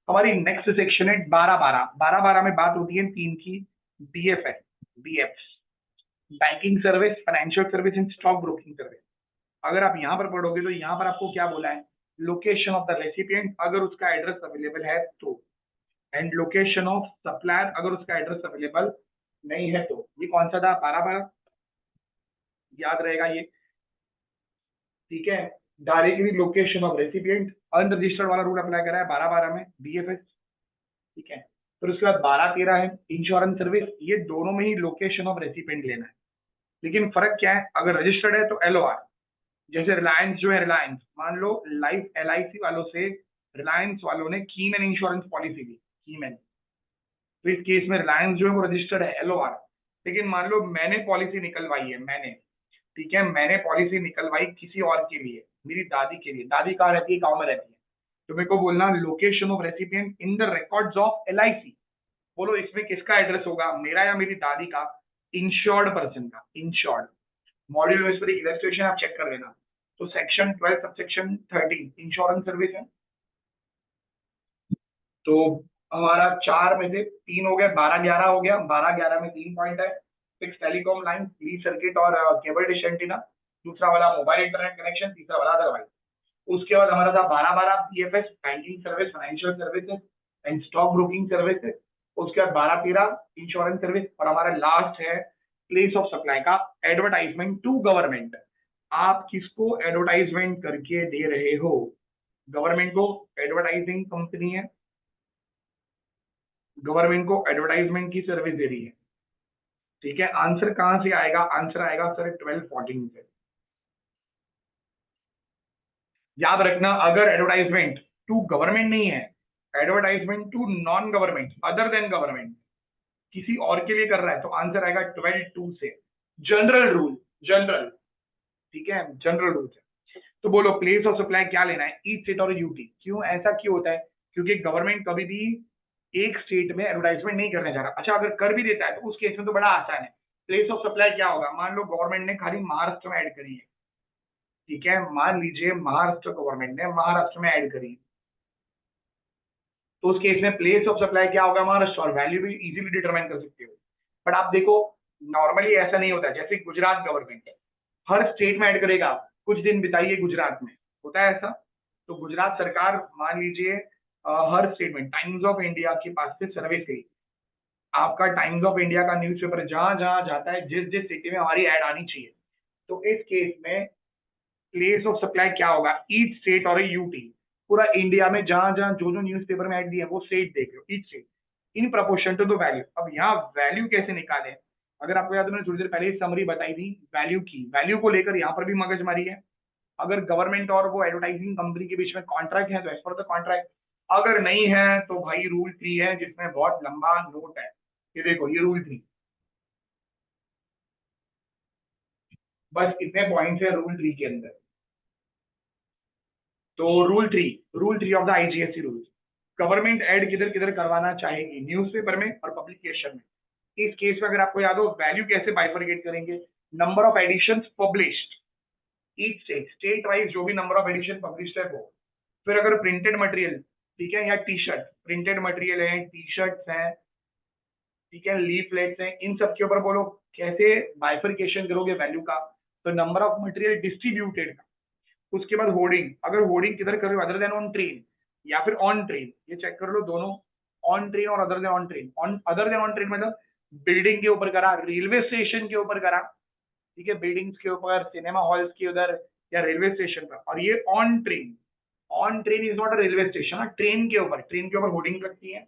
हमारी नेक्स्ट सेक्शन है 12 में बात होती है तीन की, BFS, BF, banking service, financial service and stock broking service. अगर आप यहाँ पर पढ़ोगे तो यहाँ पर आपको क्या बोला है, लोकेशन ऑफ द रेसिपिएंट अगर उसका एड्रेस अवेलेबल है तो, एंड लोकेशन ऑफ सप्लायर अगर उसका एड्रेस अवेलेबल नहीं है तो। ये कौन सा था, 12 याद रहेगा ये, ठीक है। Directly location of recipient unregistered वाला रूल अप्लाई करा है 12 में, बीएफएस, ठीक है। फिर उसके बाद 12-13 है इंश्योरेंस सर्विस, ये दोनों में ही लोकेशन ऑफ रेसिपिएंट लेना है, लेकिन फर्क क्या है, अगर रजिस्टर्ड है तो एलओआर। जैसे रिलायंस जो है, रिलायंस मान लो लाइफ एलआईसी वालों से रिलायंस वालों ने कीमैन इंश्योरेंस पॉलिसी ली, कीमैन, तो इस केस में रिलायंस जो है वो रजिस्टर्ड है, एलओआर। लेकिन मान लो मैंने पॉलिसी निकलवाई है, मैंने, ठीक है, मैंने पॉलिसी निकलवाई किसी और के लिए, मेरी दादी के लिए, दादी कहाँ रहती है, गांव में रहती है, तो मेरे को बोलना location of recipient in the records of LIC. बोलो इसमें किसका एड्रेस होगा, मेरा या मेरी दादी का, इंश्योर्ड पर्सन का, इंश्योर्ड। मॉड्यूल में इस पर इलस्ट्रेशन आप चेक कर लेना। तो सेक्शन 12 सबसेक्शन 13 इंश्योरेंस सर्विस है। तो हमारा 4 में से 3 हो गया, 12-11 हो गया, 12-11 में 3 पॉइंट है, fix telecom line, lead circuit और केबल डिश एंटीना, दूसरा वाला मोबाइल इंटरनेट कनेक्शन, तीसरा वाला अदरवाइज। उसके बाद हमारा था 12-12 BFS, banking service, financial services and stock broking services. उसके बाद 12-13 इंश्योरेंस सर्विस, और हमारा लास्ट है प्लेस ऑफ सप्लाई का, एडवर्टाइजमेंट टू गवर्नमेंट। आप किसको एडवर्टाइजमेंट करके दे रहे हो, गवर्नमेंट को, एडवर्टाइजिंग कंपनी है, गवर्नमेंट को एडवर्टाइजमेंट की सर्विस दे रही है, ठीक है। आंसर कहां से आएगा, आंसर आएगा सर 12-14 से। याद रखना अगर एडवर्टाइजमेंट टू गवर्नमेंट नहीं है, advertisement to non government other than government, किसी और के लिए कर रहा है, तो आंसर आएगा 12-2 से। जनरल रूल, जनरल, ठीक है, जनरल रूल है। तो बोलो प्लेस ऑफ सप्लाई क्या लेना है, ईच स्टेट और यूटी। क्यों ऐसा क्यों होता है, क्योंकि गवर्नमेंट कभी भी एक स्टेट में एडवर्टाइजमेंट नहीं करने जा रहा। अच्छा अगर कर भी देता है तो उस केस में तो बड़ा आसान है, प्लेस ऑफ सप्लाई क्या होगा, मान लो गवर्नमेंट ने खाली महाराष्ट्र में ऐड करी है, ठीक है, मान लीजिए महाराष्ट्र गवर्नमेंट ने महाराष्ट्र में ऐड करी, तो उस केस में प्लेस ऑफ सप्लाई क्या होगा, महाराष्ट्र, और वैल्यू भी इजीली डिटरमाइन कर सकते हो। बट आप देखो नॉर्मली ऐसा नहीं होता, जैसे गुजरात गवर्नमेंट है, हर स्टेट में ऐड करेगा, कुछ दिन बिताइए गुजरात में, होता है ऐसा। तो गुजरात सरकार मान लीजिए हर स्टेट में टाइम्स ऑफ इंडिया के पास से सर्वे करी, आपका टाइम्स ऑफ इंडिया का न्यूज़पेपर जहां जहां जाता है, जिस जिस सिटी में हमारी ऐड आनी चाहिए, तो इस केस में प्लेस ऑफ सप्लाई क्या होगा, ईच स्टेट और यूटी। पूरा इंडिया में जहां जहां जो जो न्यूज़पेपर में ऐड दिया है वो स्टेट देख लो, each state in proportion to the value. अब यहाँ वैल्यू कैसे निकाले, अगर आपको याद है मैंने थोड़ी देर पहले समरी बताई थी वैल्यू की, वैल्यू को लेकर यहाँ पर भी मगजमारी है। अगर गवर्नमेंट और वो एडवर्टाइजिंग कंपनी के बीच में कॉन्ट्रैक्ट है तो एज पर द कॉन्ट्रैक्ट, अगर नहीं है तो भाई रूल 3 है जिसमें बहुत लंबा नोट है, ये देखो ये रूल 3, बस इतने पॉइंट्स है रूल 3 के अंदर। तो rule 3 of the IGST rule, government add किधर किधर करवाना चाहेगी, न्यूज़पेपर में और पब्लिकेशन में। इस केस में अगर आपको याद हो वैल्यू कैसे बाइफरकेट करेंगे, number of editions published each state wise जो भी नंबर ऑफ एडिशन पब्लिश्ड है वो। फिर अगर प्रिंटेड मटेरियल, ठीक है, या टी शर्ट, प्रिंटेड मटेरियल है, टी शर्ट्स हैं, ठीक है, लीफलेट्स हैं, इन सब के ऊपर बोलो कैसे बाइफरकेशन करोगे वैल्यू का, तो नंबर ऑफ मटेरियल डिस्ट्रीब्यूटेड का। उसके बाद होर्डिंग, अगर होर्डिंग किधर कर रहे हो, अदर देन ऑन ट्रेन या फिर ऑन ट्रेन, ये चेक कर लो दोनों, ऑन ट्रेन और other than on train. On other than on train मतलब बिल्डिंग के ऊपर करा, रेलवे स्टेशन के ऊपर करा, ठीक है, बिल्डिंग्स के ऊपर, सिनेमा हॉल्स के उधर, या रेलवे स्टेशन पर। और ये on train is not a railway station, train के ऊपर होर्डिंग लगती है।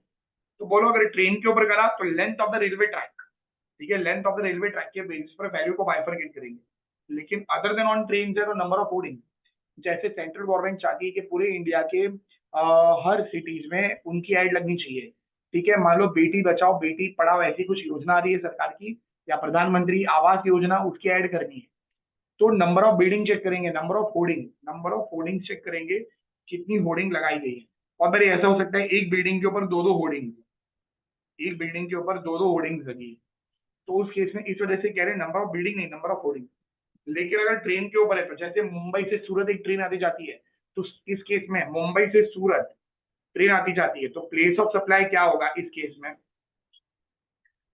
तो बोलो अगर ट्रेन के ऊपर करा तो length of the railway track, ठीक है, length of the railway track के बेसिस पर वैल्यू को बाइफरकेट करेंगे। लेकिन अदर देन ऑन ट्रेन है तो नंबर ऑफ होर्डिंग, जैसे सेंट्रल गवर्नमेंट चाहती है कि पूरे इंडिया के हर सिटीज में उनकी ऐड लगनी चाहिए, ठीक है, मान लो बेटी बचाओ बेटी पढ़ाओ ऐसी कुछ योजना आ रही है सरकार की, या प्रधानमंत्री आवास योजना, उसकी ऐड करनी है, तो नंबर ऑफ बिल्डिंग चेक करेंगे, नंबर ऑफ होर्डिंग चेक करेंगे, कितनी होर्डिंग लगाई गई है। और फिर ऐसा हो सकता है एक बिल्डिंग के ऊपर दो दो होर्डिंग, एक बिल्डिंग के ऊपर दो दो होर्डिंग लगी है, तो उस केस में इस वजह से कह रहे हैं नंबर ऑफ बिल्डिंग नहीं, नंबर ऑफ होर्डिंग। लेकिन अगर ट्रेन के ऊपर है तो जैसे मुंबई से सूरत एक ट्रेन आती जाती है, तो इस केस में मुंबई से सूरत ट्रेन आती जाती है, तो प्लेस ऑफ सप्लाई क्या होगा इस केस में,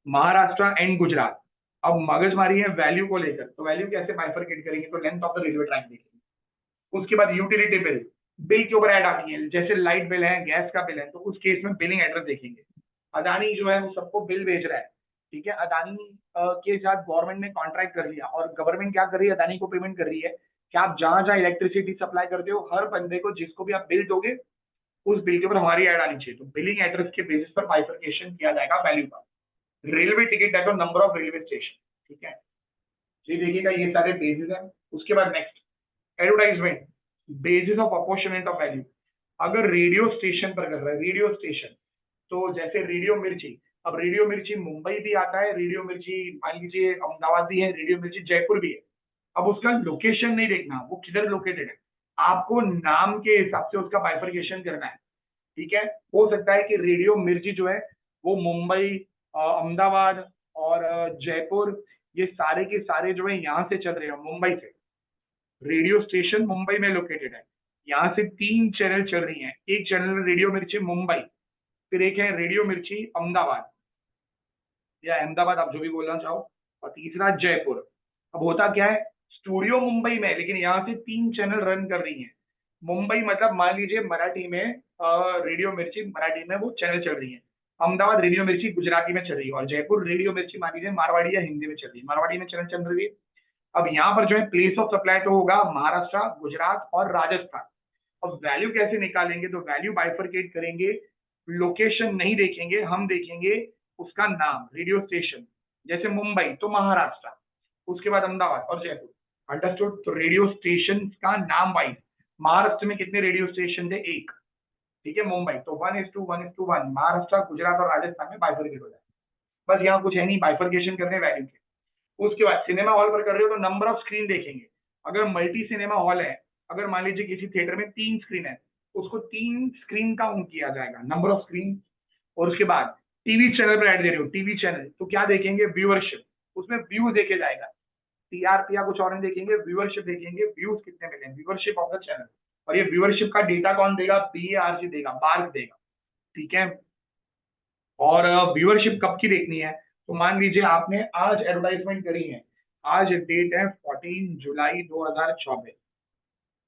महाराष्ट्र एंड गुजरात। अब मगजमारी है वैल्यू को लेकर, तो वैल्यू कैसे बाइफरकेट करेंगे, तो length of the railway track देखेंगे। उसके बाद यूटिलिटी बिल, बिल के ऊपर ऐड आती है, जैसे लाइट बिल है, गैस का बिल है, तो उस केस में बिलिंग एड्रेस देखेंगे। अदानी जो है वो सबको बिल भेज रहा है, ठीक है, अदानी के साथ गवर्नमेंट ने कॉन्ट्रैक्ट कर लिया, और गवर्नमेंट क्या कर रही है, अदानी को पेमेंट कर रही है कि आप जहां जहां इलेक्ट्रिसिटी सप्लाई करते हो हर बंदे को जिसको भी आप बिल दोगे उस बिल के ऊपर हमारी ऐड आनी चाहिए। तो बिलिंग एड्रेस के बेसिस पर बाइफरकेशन किया जाएगा वैल्यू का। रेलवे टिकट है तो नंबर ऑफ रेलवे स्टेशन, ठीक है, ये देखिएगा ये सारे बेसिस है। उसके बाद next advertisement, basis of opportunity of value. अगर रेडियो स्टेशन पर कर रहा है, रेडियो स्टेशन, तो जैसे रेडियो मिर्ची, अब रेडियो मिर्ची मुंबई भी आता है, रेडियो मिर्ची मान लीजिए अहमदाबाद भी है, रेडियो मिर्ची जयपुर भी है। अब उसका लोकेशन नहीं देखना वो किधर लोकेटेड है, आपको नाम के हिसाब से उसका बाइफरकेशन करना है, ठीक है। हो सकता है कि रेडियो मिर्ची जो है वो मुंबई, अहमदाबाद और जयपुर, ये सारे के सारे जो है यहाँ से चल रहे हैं, मुंबई से। रेडियो स्टेशन मुंबई में लोकेटेड है, यहाँ से 3 चैनल चल रही हैं, एक चैनल रेडियो मिर्ची मुंबई, फिर एक है रेडियो मिर्ची अहमदाबाद या अहमदाबाद, आप जो भी बोलना चाहो, और तीसरा जयपुर। अब होता क्या है, स्टूडियो मुंबई में, लेकिन यहाँ से 3 चैनल रन कर रही हैं। मुंबई मतलब मान लीजिए मराठी में रेडियो मिर्ची मराठी में वो चैनल चल रही है, अहमदाबाद रेडियो मिर्ची गुजराती में चल रही है, और जयपुर रेडियो मिर्ची मान लीजिए मारवाड़ी या हिंदी में चल रही है, मारवाड़ी में चैनल चल रही है। अब यहाँ पर जो है प्लेस ऑफ सप्लाई तो होगा महाराष्ट्र, गुजरात और राजस्थान। अब वैल्यू कैसे निकालेंगे, तो वैल्यू बाइफरकेट करेंगे, लोकेशन नहीं देखेंगे, हम देखेंगे उसका नाम, रेडियो स्टेशन, जैसे मुंबई तो महाराष्ट्र, उसके बाद अहमदाबाद और जयपुर, अंडरस्टूड। तो रेडियो स्टेशन का नाम वाइज, महाराष्ट्र में कितने रेडियो स्टेशन थे, एक, ठीक है, मुंबई तो 1:1:1, महाराष्ट्र गुजरात और राजस्थान में बाइफरकेट हो जाए। बस यहाँ कुछ है नहीं, बाइफरकेशन करने वैल्यू के। उसके बाद सिनेमा हॉल पर कर रहे हो तो नंबर ऑफ स्क्रीन देखेंगे, अगर मल्टी सिनेमा हॉल है, अगर मान लीजिए किसी थिएटर में 3 स्क्रीन है, उसको 3 स्क्रीन काउंट किया जाएगा, नंबर ऑफ स्क्रीन। और उसके बाद टीवी चैनल पर ऐड दे रहे हो, टीवी चैनल तो क्या देखेंगे, व्यूअरशिप, उसमें व्यू देखे जाएगा, टीआरपी या कुछ और नहीं देखेंगे, व्यूअरशिप देखेंगे, व्यूज कितने मिले, व्यूअरशिप ऑफ द चैनल। और ये व्यूअरशिप का डेटा कौन देगा, बीएआरसी देगा, बार्क देगा, ठीक है। और व्यूअरशिप कब की देखनी है, तो मान लीजिए आपने आज एडवर्टाइजमेंट करी है, आज डेट है 14 जुलाई 2024,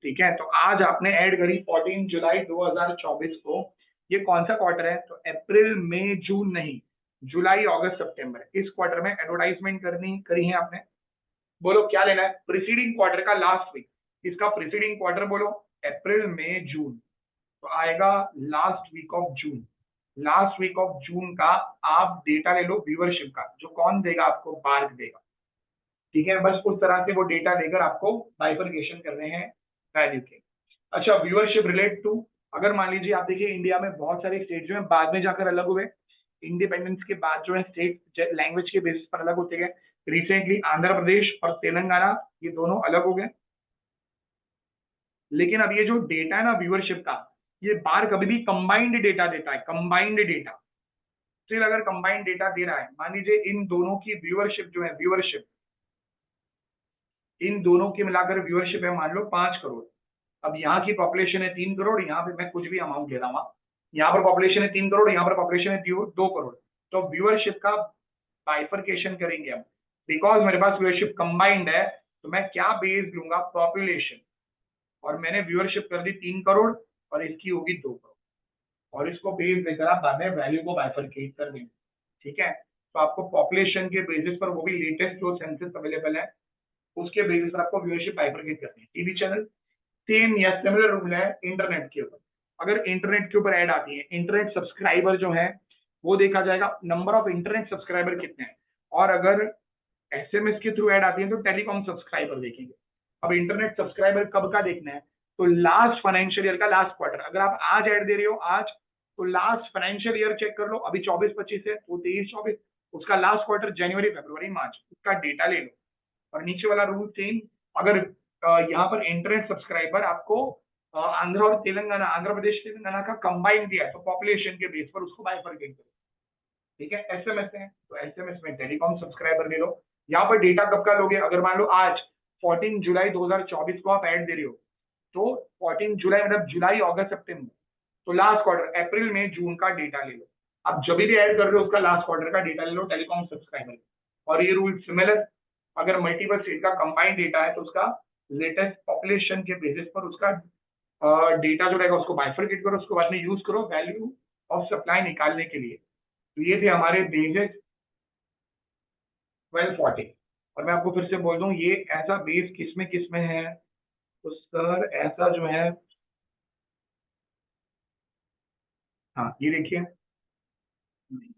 ठीक है, तो आज आपने ऐड करी 14 जुलाई 2024 को। ये कौन सा क्वार्टर है, तो अप्रैल मई जून नहीं, जुलाई अगस्त सितंबर, इस क्वार्टर में एडवर्टाइजमेंट करनी करी है आपने। बोलो क्या लेना है, प्रीसीडिंग क्वार्टर का लास्ट वीक, इसका प्रीसीडिंग क्वार्टर बोलो, अप्रैल मई जून, तो आएगा last week of June. Last week of June का आप डेटा ले लो व्यूअरशिप का, जो कौन देगा आपको, बार्क देगा, ठीक है। बस उस तरह से वो डेटा लेकर आपको बाइफरकेशन कर रहे हैं वैल्यू के। अच्छा, व्यूअरशिप रिलेट टू, अगर मान लीजिए आप देखिए इंडिया में बहुत सारे स्टेट जो है बाद में जाकर अलग हुए, इंडिपेंडेंस के बाद जो है स्टेट लैंग्वेज के बेसिस पर अलग होते गए। रिसेंटली आंध्र प्रदेश और तेलंगाना ये दोनों अलग हो गए। लेकिन अब ये जो डेटा है ना व्यूअरशिप का, ये बार कभी भी कंबाइंड डेटा देता है, कंबाइंड डेटा। स्टिल अगर कंबाइंड डेटा दे रहा है, मान लीजिए इन दोनों की व्यूअरशिप जो है, व्यूअरशिप इन दोनों की मिलाकर व्यूअरशिप है मान लो 5 करोड़। अब यहाँ की पॉपुलेशन है 3 करोड़, यहाँ पे मैं कुछ भी अमाउंट ले रहा हूँ, यहाँ पर पॉपुलेशन है 3 करोड़, यहाँ पर पॉपुलेशन है 2 करोड़। तो व्यूअरशिप का बाइफरकेशन करेंगे हम, बिकॉज मेरे पास व्यूअरशिप कंबाइंड है, तो मैं क्या बेस लूंगा, पॉपुलेशन। और मैंने व्यूअरशिप कर दी 3 करोड़ और इसकी होगी 2 करोड़, और इसको बेस लेकर आप बाद में वैल्यू को बाइफरकेट कर देंगे। ठीक है, तो आपको पॉपुलेशन के बेसिस पर, वो भी लेटेस्ट जो सेंसस अवेलेबल है उसके बेसिस पर आपको व्यूअरशिप बाइफरकेट करनी है। टीवी चैनल सेम या सिमिलर रूल है इंटरनेट के ऊपर। अगर इंटरनेट के ऊपर ऐड आती है, इंटरनेट सब्सक्राइबर जो है वो देखा जाएगा, नंबर ऑफ इंटरनेट सब्सक्राइबर कितने हैं। और अगर एसएमएस के थ्रू ऐड आती है तो टेलीकॉम सब्सक्राइबर देखेंगे। अब इंटरनेट सब्सक्राइबर कब का देखना है, तो लास्ट फाइनेंशियल ईयर का लास्ट क्वार्टर। अगर आप आज ऐड दे रहे हो आज, तो लास्ट फाइनेंशियल ईयर चेक कर लो, अभी 24-25 है तो 23-24, उसका लास्ट क्वार्टर जनवरी फरवरी मार्च, उसका डेटा ले लो। और नीचे वाला रूल सेम, अगर यहाँ पर इंटरनेट सब्सक्राइबर आपको आंध्र और तेलंगाना, आंध्र प्रदेश तेलंगाना का कंबाइन दिया है, तो पॉपुलेशन के बेस पर उसको बाइफरकेट करो। ठीक है, एसएमएस है तो एसएमएस में टेलीकॉम सब्सक्राइबर ले लो। यहाँ पर डेटा कब का लोगे, अगर मान लो आज 14 जुलाई 2024 को आप ऐड दे रहे हो, तो 14 जुलाई मतलब जुलाई अगस्त सितंबर, तो लास्ट क्वार्टर अप्रैल में जून का डेटा ले लो। आप जब भी ऐड कर रहे हो उसका लास्ट क्वार्टर का डेटा ले लो टेलीकॉम सब्सक्राइबर। और ये रूल सिमिलर, अगर मल्टीपल स्टेट का कंबाइंड डेटा है तो उसका लेटेस्ट पॉपुलेशन के बेसिस पर उसका डेटा जो रहेगा उसको बाइफरकेट करो, उसको बाद में यूज करो वैल्यू ऑफ सप्लाई निकालने के लिए। तो ये थे हमारे बेसिस 1240। और मैं आपको फिर से बोल दूं, ये ऐसा बेस किस में है, तो सर ऐसा जो है, हाँ ये देखिए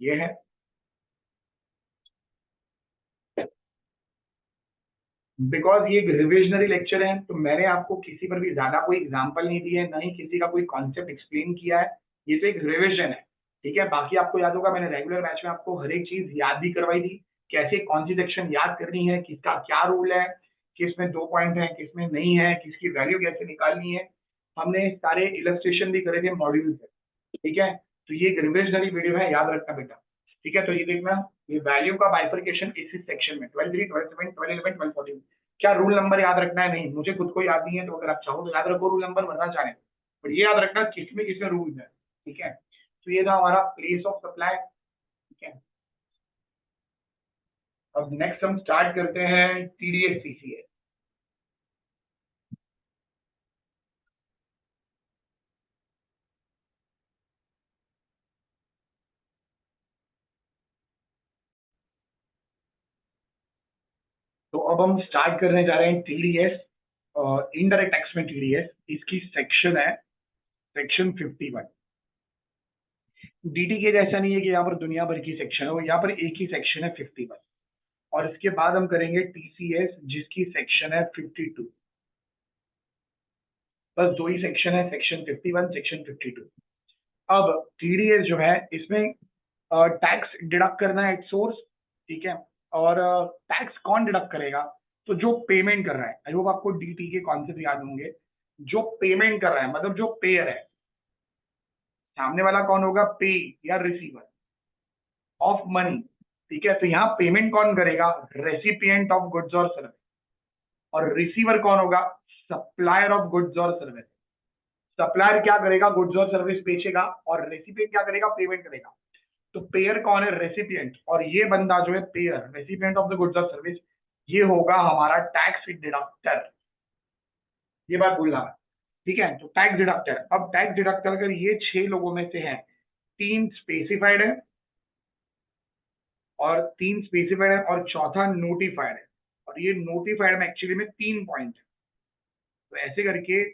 ये है। बिकॉज ये एक रिविजनरी लेक्चर है, तो मैंने आपको किसी पर भी ज्यादा कोई एग्जांपल नहीं दिया है, ना ही किसी का कोई कॉन्सेप्ट एक्सप्लेन किया है। ये तो एक रिविजन है। ठीक है, बाकी आपको याद होगा मैंने रेगुलर बैच में आपको हर एक चीज याद भी करवाई थी, कैसे कौन सी सेक्शन याद करनी है, किसका क्या रूल है, किस में 2 पॉइंट है, किस में नहीं है, किसकी वैल्यू कैसे निकालनी है। हमने सारे इलस्ट्रेशन भी करे थे मॉड्यूल से। ठीक है, तो ये एक रिविजनरी वीडियो है, याद रखना बेटा। ठीक है, तो ये देखना, ये वैल्यू का बाइफरकेशन इसी सेक्शन में 12 3 12 7 12 11 12 14। क्या रूल नंबर याद रखना है, नहीं मुझे खुद को याद नहीं है, तो अगर आप चाहो तो याद रखो रूल नंबर, वरना चाहे पर ये याद रखना किसमें रूल है। ठीक है, तो ये था हमारा प्लेस ऑफ सप्लाई। ठीक है, अब नेक्स्ट हम स्टार्ट करते हैं टीडीएस सीसीएस। तो अब हम स्टार्ट करने जा रहे हैं टीडीएस, इनडायरेक्ट टैक्स में टीडीएस। इसकी सेक्शन है सेक्शन 51। डीटी के जैसा नहीं है कि यहाँ पर दुनिया भर की सेक्शन है, यहाँ पर एक ही सेक्शन है 51। और इसके बाद हम करेंगे टीसीएस जिसकी सेक्शन है 52। बस दो ही सेक्शन है, सेक्शन 51 सेक्शन 52। अब टीडीएस जो है इसमें टैक्स डिडक्ट करना है एट सोर्स। ठीक है, और टैक्स कौन डिडक्ट करेगा, तो जो पेमेंट कर रहा है। आई होप आपको डीटी के कॉन्सेप्ट याद होंगे। जो पेमेंट कर रहा है मतलब जो पेयर है, सामने वाला कौन होगा, पे या रिसीवर ऑफ मनी। ठीक है, तो यहाँ पेमेंट कौन करेगा, रेसिपिएंट ऑफ गुड्स और सर्विस। और रिसीवर कौन होगा, सप्लायर ऑफ गुड्स और सर्विस। सप्लायर क्या करेगा, गुड्स और सर्विस बेचेगा, और रेसिपिएंट क्या करेगा, पेमेंट करेगा। तो पेयर कौन है, रेसिपिएंट। और ये बंदा जो है pair, recipient of the goods और सर्विस, ये होगा हमारा टैक्स डिडक्टर। ये बात भूलना है। ठीक है, तो टैक्स डिडक्टर। अब टैक्स डिडक्टर अगर ये 6 लोगों में से है, 3 स्पेसिफाइड है और 3 स्पेसिफाइड है और चौथा नोटिफाइड है। और ये नोटिफाइड में एक्चुअली में 3 पॉइंट है। तो ऐसे करके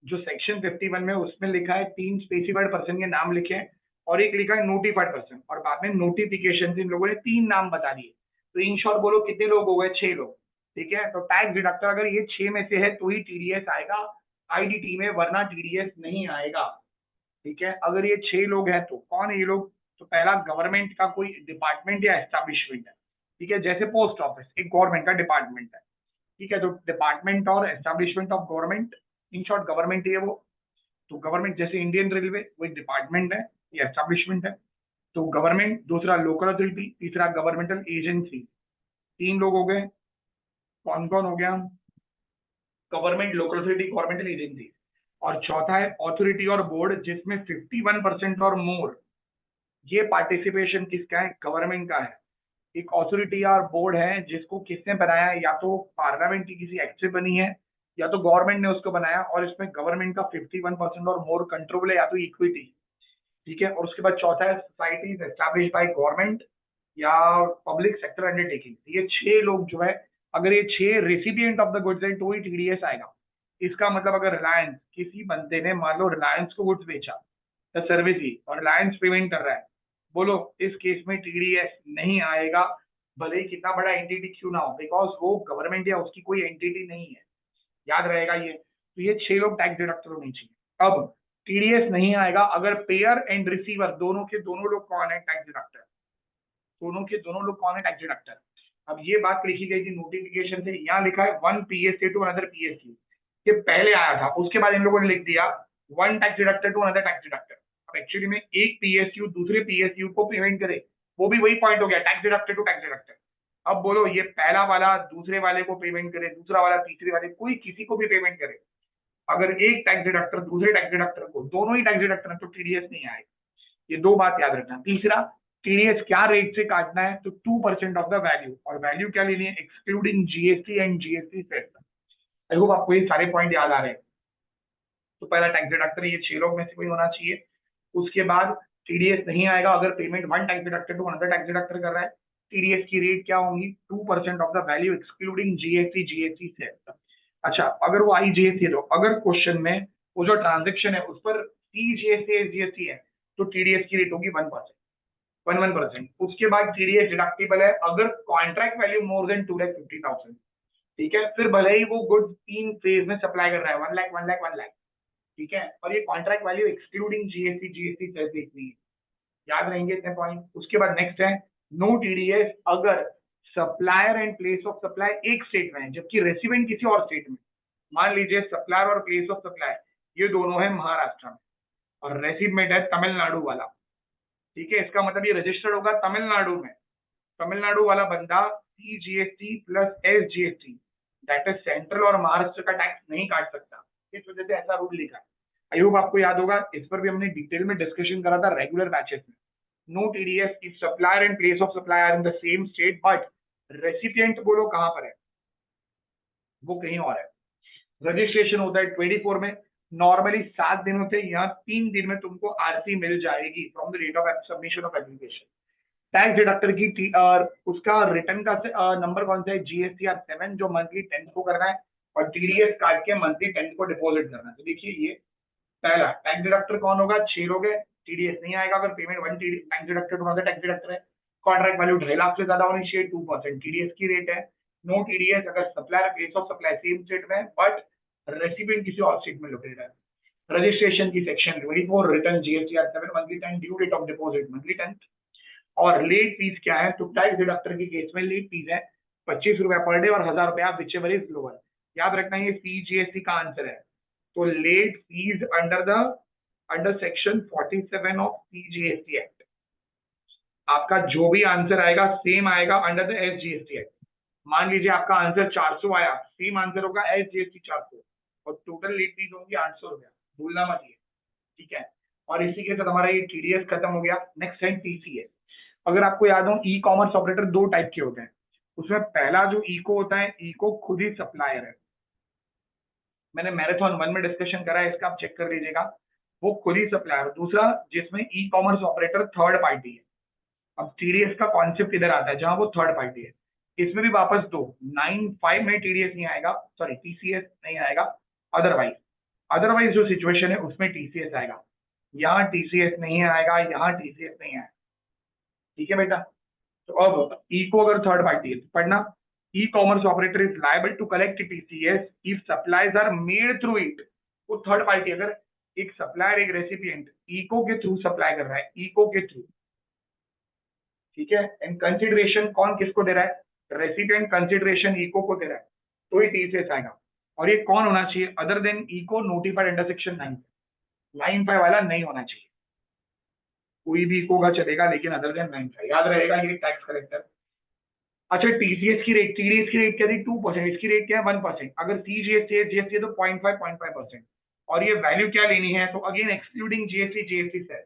जो सेक्शन 51 में उसमें लिखा है 3 स्पेसिफाइड पर्सन के नाम लिखे हैं और एक लिखा है नोटिफाइड पर्सन, और बाद में नोटिफिकेशन इन लोगों ने 3 नाम बता दिए। तो इन शॉर्ट बोलो कितने लोग हो गए, 6 लोग। ठीक है, तो टैक्स डिडक्टर अगर ये 6 में से है तो ही टीडीएस आएगा आईडीटी में, वरना टीडीएस नहीं आएगा। ठीक है, अगर ये 6 लोग हैं तो कौन है ये लोग? तो पहला गवर्नमेंट का कोई डिपार्टमेंट या एस्टेब्लिशमेंट है। ठीक है, जैसे पोस्ट ऑफिस एक गवर्नमेंट का डिपार्टमेंट है। ठीक है, तो डिपार्टमेंट और establishment of government, in short government ही है वो। तो गवर्नमेंट जैसे इंडियन रेलवे वो एक डिपार्टमेंट है या एस्टेब्लिशमेंट है। तो गवर्नमेंट, दूसरा लोकल अथॉरिटी, तीसरा गवर्नमेंटल एजेंसी। 3 लोग हो गए। कौन कौन हो गया? Government, local authority, governmental agency. और चौथा है ऑथोरिटी और बोर्ड, जिसमें 51% और मोर। ये पार्टिसिपेशन किसका है? गवर्नमेंट का है। एक ऑथोरिटी और बोर्ड है जिसको किसने बनाया है? या तो पार्लियामेंट की किसी एक्ट से बनी है, या तो गवर्नमेंट ने उसको बनाया, और इसमें गवर्नमेंट का 51% और मोर कंट्रोल है, या तो इक्विटी। ठीक है, और उसके बाद चौथा है सोसाइटीज एस्टैब्लिश बाय गवर्नमेंट या पब्लिक सेक्टर अंडरटेकिंग। ये 6 लोग जो है, अगर ये 6 रेसिपिएंट ऑफ द गुड्स है तो ही टीडीएस आएगा। इसका मतलब अगर रिलायंस, किसी बंदे ने मान लो रिलायंस को गुड्स बेचा या सर्विस ही, और रिलायंस पेमेंट कर रहा है, बोलो इस केस में टीडीएस नहीं आएगा, भले ही कितना बड़ा एंटिटी क्यों ना हो, बिकॉज वो गवर्नमेंट या उसकी कोई एंटिटी नहीं है। याद रहेगा ये। तो ये 6 लोग टैक्स डिडक्टर होने चाहिए। अब टीडीएस नहीं आएगा अगर पेयर एंड रिसीवर दोनों के दोनों लोग कौन है टैक्स डिडक्टर, दोनों के दोनों लोग कौन है टैक्स डिडक्टर। अब ये बात लिखी गई थी नोटिफिकेशन से, यहाँ लिखा है one PSA to another PSU. ये पहले आया था, उसके बाद इन लोगों ने लिख दिया one tax deductor to another tax deductor. अब एक्चुअली में एक पीएसयू दूसरे पीएसयू को पेमेंट करे, वो भी वही पॉइंट हो गया, tax deductor to tax deductor. अब बोलो ये पहला वाला दूसरे वाले को पेमेंट करे, दूसरा वाला तीसरे वाले, कोई किसी को भी पेमेंट करे, अगर एक टैक्स डिडक्टर दूसरे टैक्स डिडक्टर को, दोनों ही टैक्स डिडक्टर तो टीडीएस नहीं आएगा। ये 2 बात याद रखना। तीसरा, टीडीएस क्या रेट से काटना है? तो 2% ऑफ द वैल्यू, और वैल्यू क्या लेनी है? Excluding GST and GST cess. I hope आपको ये सारे पॉइंट याद आ रहे हैं। तो पहला टैक्स डिडक्टर ये 6 लोग में से कोई होना चाहिए। उसके बाद टीडीएस नहीं आएगा अगर payment one tax deductor to another tax deductor कर रहा है। टीडीएस की रेट क्या होंगी? 2% of the value excluding GST GST cess. अच्छा, अगर वो आईजीएसटी लो, अगर क्वेश्चन में वो जो ट्रांजेक्शन है उस पर सीजीएसटी एसजीएसटी है, तो टीडीएस की रेट होगी 1%। उसके बाद टीडीएस डिडक्टिबल है अगर कॉन्ट्रैक्ट वैल्यू मोर देन 2,50,000। ठीक है, फिर भले ही वो गुड्स 3 फेज में सप्लाई कर रहा है, 1 लाख 1 लाख 1 लाख। ठीक है, और ये contract value excluding GST GST cess देखनी है। याद रहेंगे इतने पॉइंट। उसके बाद नेक्स्ट है नो टीडीएस अगर supplier and place of supply एक स्टेट में है जबकि रेसिडेंट किसी और स्टेट में। मान लीजिए सप्लायर और प्लेस ऑफ सप्लाई ये दोनों है महाराष्ट्र में, और रेसिडेंट है तमिलनाडु वाला। ठीक है, इसका मतलब ये रजिस्टर्ड होगा तमिलनाडु में। तमिलनाडु वाला बंदा CGST plus SGST, that is central और महाराष्ट्र का टैक्स नहीं काट सकता। इस वजह से ऐसा रूल लिखा है। आई होप आपको याद होगा, इस पर भी हमने डिटेल में डिस्कशन करा था रेगुलर बैचेस में। No TDS if supplier and place of supply are in the same state, but recipient बोलो कहां पर है, वो कहीं और है। रजिस्ट्रेशन होता है 24 में, नॉर्मली 7 दिनों से, यहाँ 3 दिन में तुमको आरसी मिल जाएगी from the date of submission of application. Tax deductor की उसका रिटर्न का नंबर कौन सा है? जीएसटीआर 7, जो मंथली 10 को करना है, और टीडीएस काट के मंथली 10 को डिपॉजिट करना है। तो देखिए ये पहला टैक्स डिडक्टर कौन होगा? 6 लोग है। टीडीएस नहीं आएगा अगर payment one tax deductor to another tax deductor है। कॉन्ट्रैक्ट वैल्यू 2.5 लाख से ज्यादा होनी चाहिए, 2% टीडीएस की रेट है। नो टीडीएस अगर supplier place of supply same state में, बट रेसिपिएंट किसी और स्टेट में लोकेटेड है। रजिस्ट्रेशन की section 24, return GSTR 7, monthly 10, due date of deposit monthly 10। और लेट फीस क्या है? तो टैक्स डिडक्टर की केस में लेट फीस है 25 रुपया पर डे और 1,000 रुपया विचेवर इज लोअर। याद रखना ये सीजीएसटी का आंसर है। तो late fee under section 47 of CGST act, आपका जो भी आंसर आएगा सेम आएगा अंडर द एसजीएसटी एक्ट। मान लीजिए आपका आंसर 400 आया, सेम आंसर होगा एसजीएसटी 400, और टोटल लेट फीस होगी 800 रुपया, भूलना मत ये। ठीक है, और इसी के साथ हमारा ये टीडीएस खत्म हो गया। नेक्स्ट है टीसीएस। अगर आपको याद हो, ई कॉमर्स ऑपरेटर 2 टाइप के होते हैं। उसमें पहला जो इको होता है, इको खुद ही सप्लायर है। मैंने मैराथन 1 में डिस्कशन करा है, इसका आप चेक कर लीजिएगा, वो खुद ही सप्लायर। दूसरा जिसमें e commerce operator third party है। अब टीडीएस का कॉन्सेप्ट इधर आता है जहां वो थर्ड पार्टी है। इसमें भी वापस 9(5) में टीडीएस नहीं आएगा, सॉरी टीसीएस नहीं आएगा। अदरवाइज जो सिचुएशन है उसमें टीसीएस आएगा। यहाँ टीसीएस नहीं आएगा, यहाँ टीसीएस नहीं आएगा। ठीक है बेटा। तो अब इको अगर थर्ड पार्टी है पढ़ना, E-commerce operator is liable to collect TCS if supplies are made through it. वो थर्ड पार्टी, अगर एक सप्लायर एक रेसिपिएंट इको के थ्रू सप्लाई कर रहा है, इको के थ्रू, ठीक है, एंड कंसिडरेशन कौन किसको दे रहा है, रेसिपिएंट कंसिडरेशन इको को दे रहा है, तो ये टीसीएस आएगा। और ये कौन होना चाहिए, other than ECO notified under section 9, line 5 वाला नहीं होना चाहिए, कोई भी इको का चलेगा लेकिन अदर देन 9, याद रहेगा ये टैक्स कलेक्टर। अच्छा, टीसीएस की रेट, टीडीएस की रेट क्या थी 2%, इसकी रेट क्या है 1%, अगर सीजीएसटी है जीएसटी तो 0.5%। और ये वैल्यू क्या लेनी है, तो अगेन एक्सक्लूडिंग जीएसटी जीएसटी से,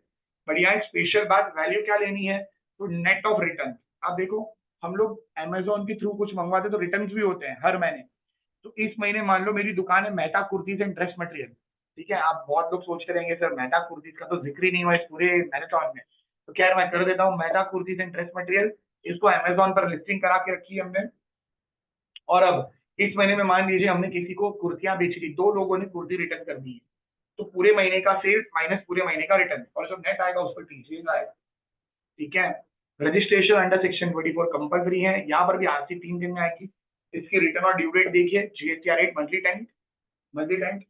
बट यहाँ स्पेशल बात वैल्यू क्या लेनी है, तो नेट ऑफ रिटर्न। आप देखो हम लोग अमेजोन के थ्रू कुछ मंगवाते तो रिटर्न भी होते हैं हर महीने, तो इस महीने मान लो मेरी दुकान है Mehta kurtis and dress material, ठीक है, आप बहुत लोग सोचते रहेंगे सर मेहता कुर्तीज का तो जिक्र ही नहीं हुआ इस पूरे मैराथन में, तो खैर मैं कर देता हूँ, Mehta kurtis and dress material, इसको अमेजोन पर लिस्टिंग करा के रखी है हमने। और अब इस महीने में मान लीजिए हमने किसी को कुर्तियां बेची थी, 2 लोगों ने कुर्ती रिटर्न कर दी है, तो पूरे महीने का सेल्स माइनस पूरे महीने का रिटर्न, और जो नेट आएगा उस पर टीसीएस आएगा, ठीक है। रजिस्ट्रेशन अंडर सेक्शन 24 कंपलसरी है, यहाँ पर भी आरसी 3 दिन में आएगी। इसकी रिटर्न और ड्यू डेट देखिए, जीएसटीआर रेट मंथली टेंथ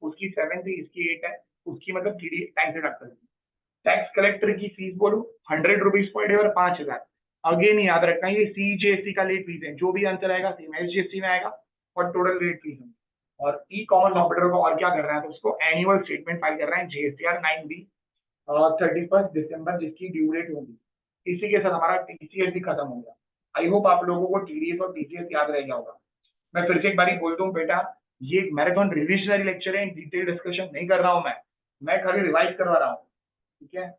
उसकी 7 थी, इसकी 8 है, उसकी मतलब टैक्स डिडक्ट कर दी। टैक्स कलेक्टर की फीस बोलो 100 रुपीज पर डे और 5,000। अगेन याद रखना ये सीजीएसटी का लेट फीस है, जो भी आंसर आएगा सेम एसजीएसटी में आएगा और टोटल रेट फीस है। और ई कॉमर्स ऑपरेटर को और क्या कर रहा है, तो उसको एनुअल स्टेटमेंट फाइल कर रहा है जीएसटीआर 9B 31 दिसंबर, जिसकी ड्यू डेट होगी। इसी के साथ हमारा टीसीएस भी खत्म हो गया। आई होप आप लोगों को टीडीएस और टीसीएस याद रह गया होगा। मैं फिर से एक बारी बोलता हूँ बेटा, ये मैराथन रिविजनरी लेक्चर है, डिटेल डिस्कशन नहीं कर रहा हूँ मैं खाली रिवाइज करवा रहा हूँ, ठीक है।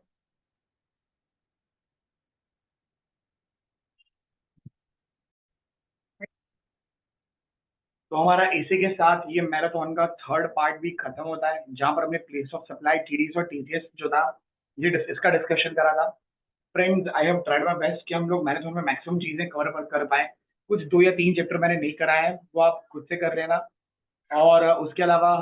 तो हमारा इसी के साथ ये मैराथन का थर्ड पार्ट भी खत्म होता है, जहां पर हमने प्लेस ऑफ सप्लाई, टीडीएस और टीसीएस जो था ये इसका डिस्कशन करा था। Friends, I have tried my best कि हम लोग मैराथन में मैक्सिमम चीजें कवर कर पाए। कुछ 2 या 3 चैप्टर मैंने नहीं कराए हैं, वो आप खुद से कर लेना। और उसके अलावा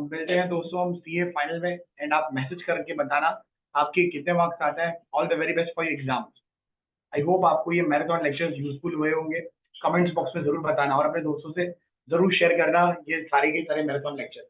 मिलते हैं दोस्तों हम सीए फाइनल में, एंड आप मैसेज करके बताना आपके कितने मार्क्स आते हैं। All the very best for your exam. I hope आपको ये मैराथन लेक्चर्स यूजफुल हुए होंगे। कमेंट्स बॉक्स में जरूर बताना और अपने दोस्तों से जरूर शेयर करना ये सारे के सारे मैराथन लेक्चर।